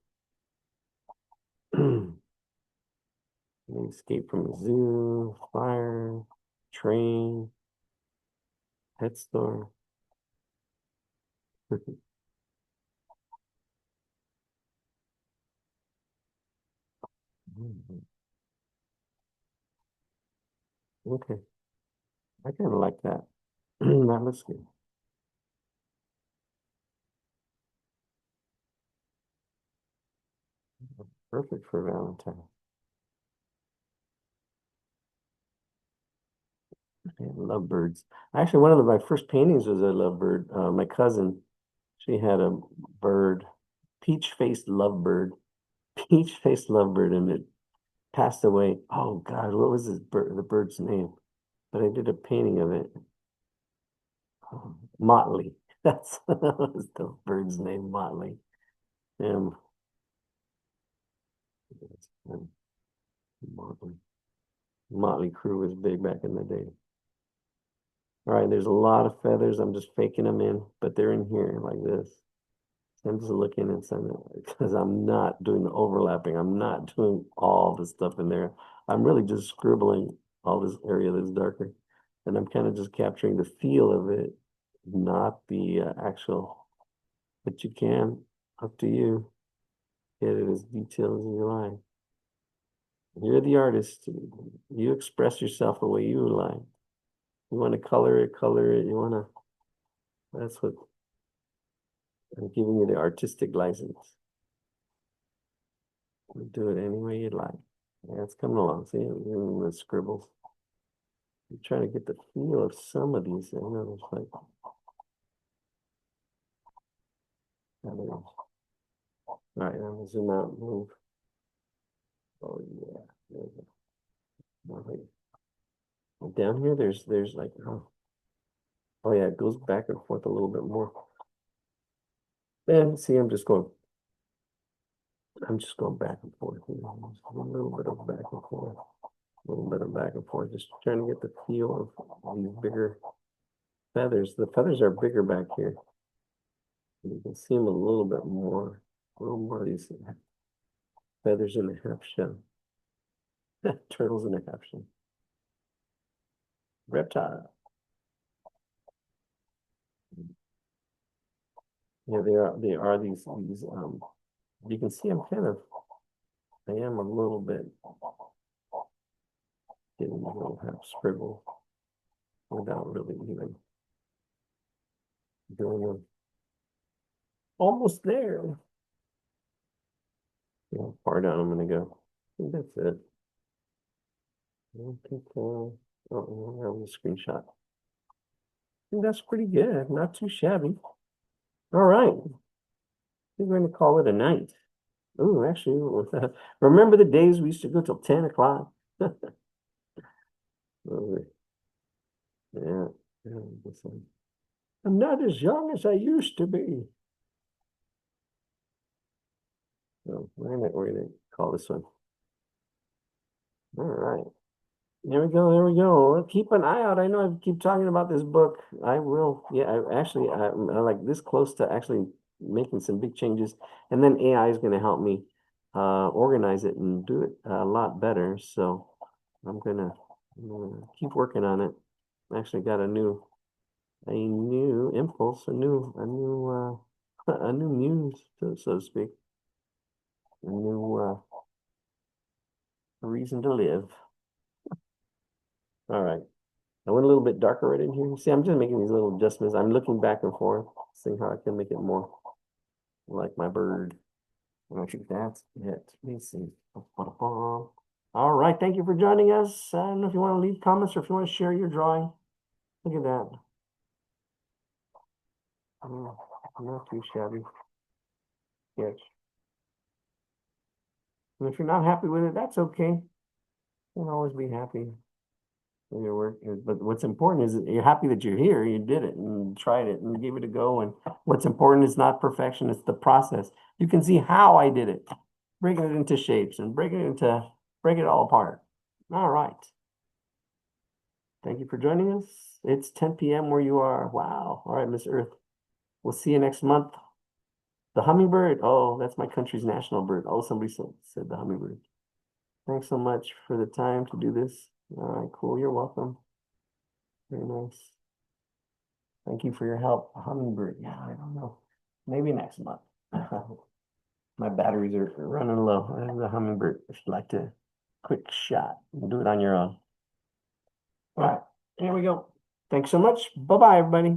They escaped from a zoo, fire, train, pet store. Okay, I kind of like that. That looks good. Perfect for Valentine. I love birds. Actually, one of my first paintings was a lovebird. My cousin, she had a bird, peach-faced lovebird, peach-faced lovebird, and it passed away. Oh God, what was this bird, the bird's name? But I did a painting of it. Motley. That's that was the bird's name, Motley. Um, Motley. Motley Crew was big back in the day. All right, there's a lot of feathers. I'm just faking them in, but they're in here like this. So I'm just looking and saying because I'm not doing the overlapping. I'm not doing all the stuff in there. I'm really just scribbling all this area that's darker. And I'm kind of just capturing the feel of it, not the actual, but you can, up to you, get it as detailed as you like. You're the artist. You express yourself the way you like. You want to color it, color it. You want to, that's what I'm giving you the artistic license. Do it any way you'd like. Yeah, it's coming along. See, the scribbles. I'm trying to get the feel of some of these. I know it's like, all right, I'm gonna zoom out and move. Oh yeah. Down here, there's like, oh yeah, it goes back and forth a little bit more. And see, I'm just going back and forth. You know, a little bit of back and forth, a little bit of back and forth, just trying to get the feel of these bigger feathers. The feathers are bigger back here. You can see them a little more of these feathers in the half shell. Turtles in the half shell. Reptile. Yeah, they are these you can see I am a little bit getting a little half scribble without really even doing them. Almost there. Yeah, far down I'm gonna go. I think that's it. I don't think oh, that was a screenshot. I think that's pretty good. Not too shabby. All right. We're going to call it a night. Oh, actually, remember the days we used to go till 10 o'clock? Oh, yeah. Yeah, I'm not as young as I used to be. So we're gonna call this one. All right. There we go. There we go. Well, keep an eye out. I know I keep talking about this book. I will. Yeah, I'm like this close to actually making some big changes. And then AI is going to help me organize it and do it a lot better. So I'm gonna keep working on it. I actually got a new impulse, a new muse, so to speak, a new reason to live. All right. I went a little bit darker right in here. See, I'm just making these little adjustments. I'm looking back and forth, seeing how I can make it more like my bird. And I think that's it. Let me see. All right. Thank you for joining us. I don't know if you want to leave comments or if you want to share your drawing. Look at that. Not too shabby. Yes. And if you're not happy with it, that's okay. You'll always be happy with your work. But what's important is that you're happy that you're here, you did it and tried it and gave it a go. And what's important is not perfection, it's the process. You can see how I did it, breaking it into shapes and break it all apart. All right. Thank you for joining us. It's 10 p.m. where you are. Wow. All right, Miss Earth. We'll see you next month. The hummingbird. Oh, that's my country's national bird. Oh, somebody said the hummingbird. Thanks so much for the time to do this. All right, cool. You're welcome. Very nice. Thank you for your help. Hummingbird. Yeah, I don't know. Maybe next month. My batteries are running low. I have the hummingbird. If you'd like to quick shot, you can do it on your own. All right, here we go. Thanks so much. Bye-bye, everybody.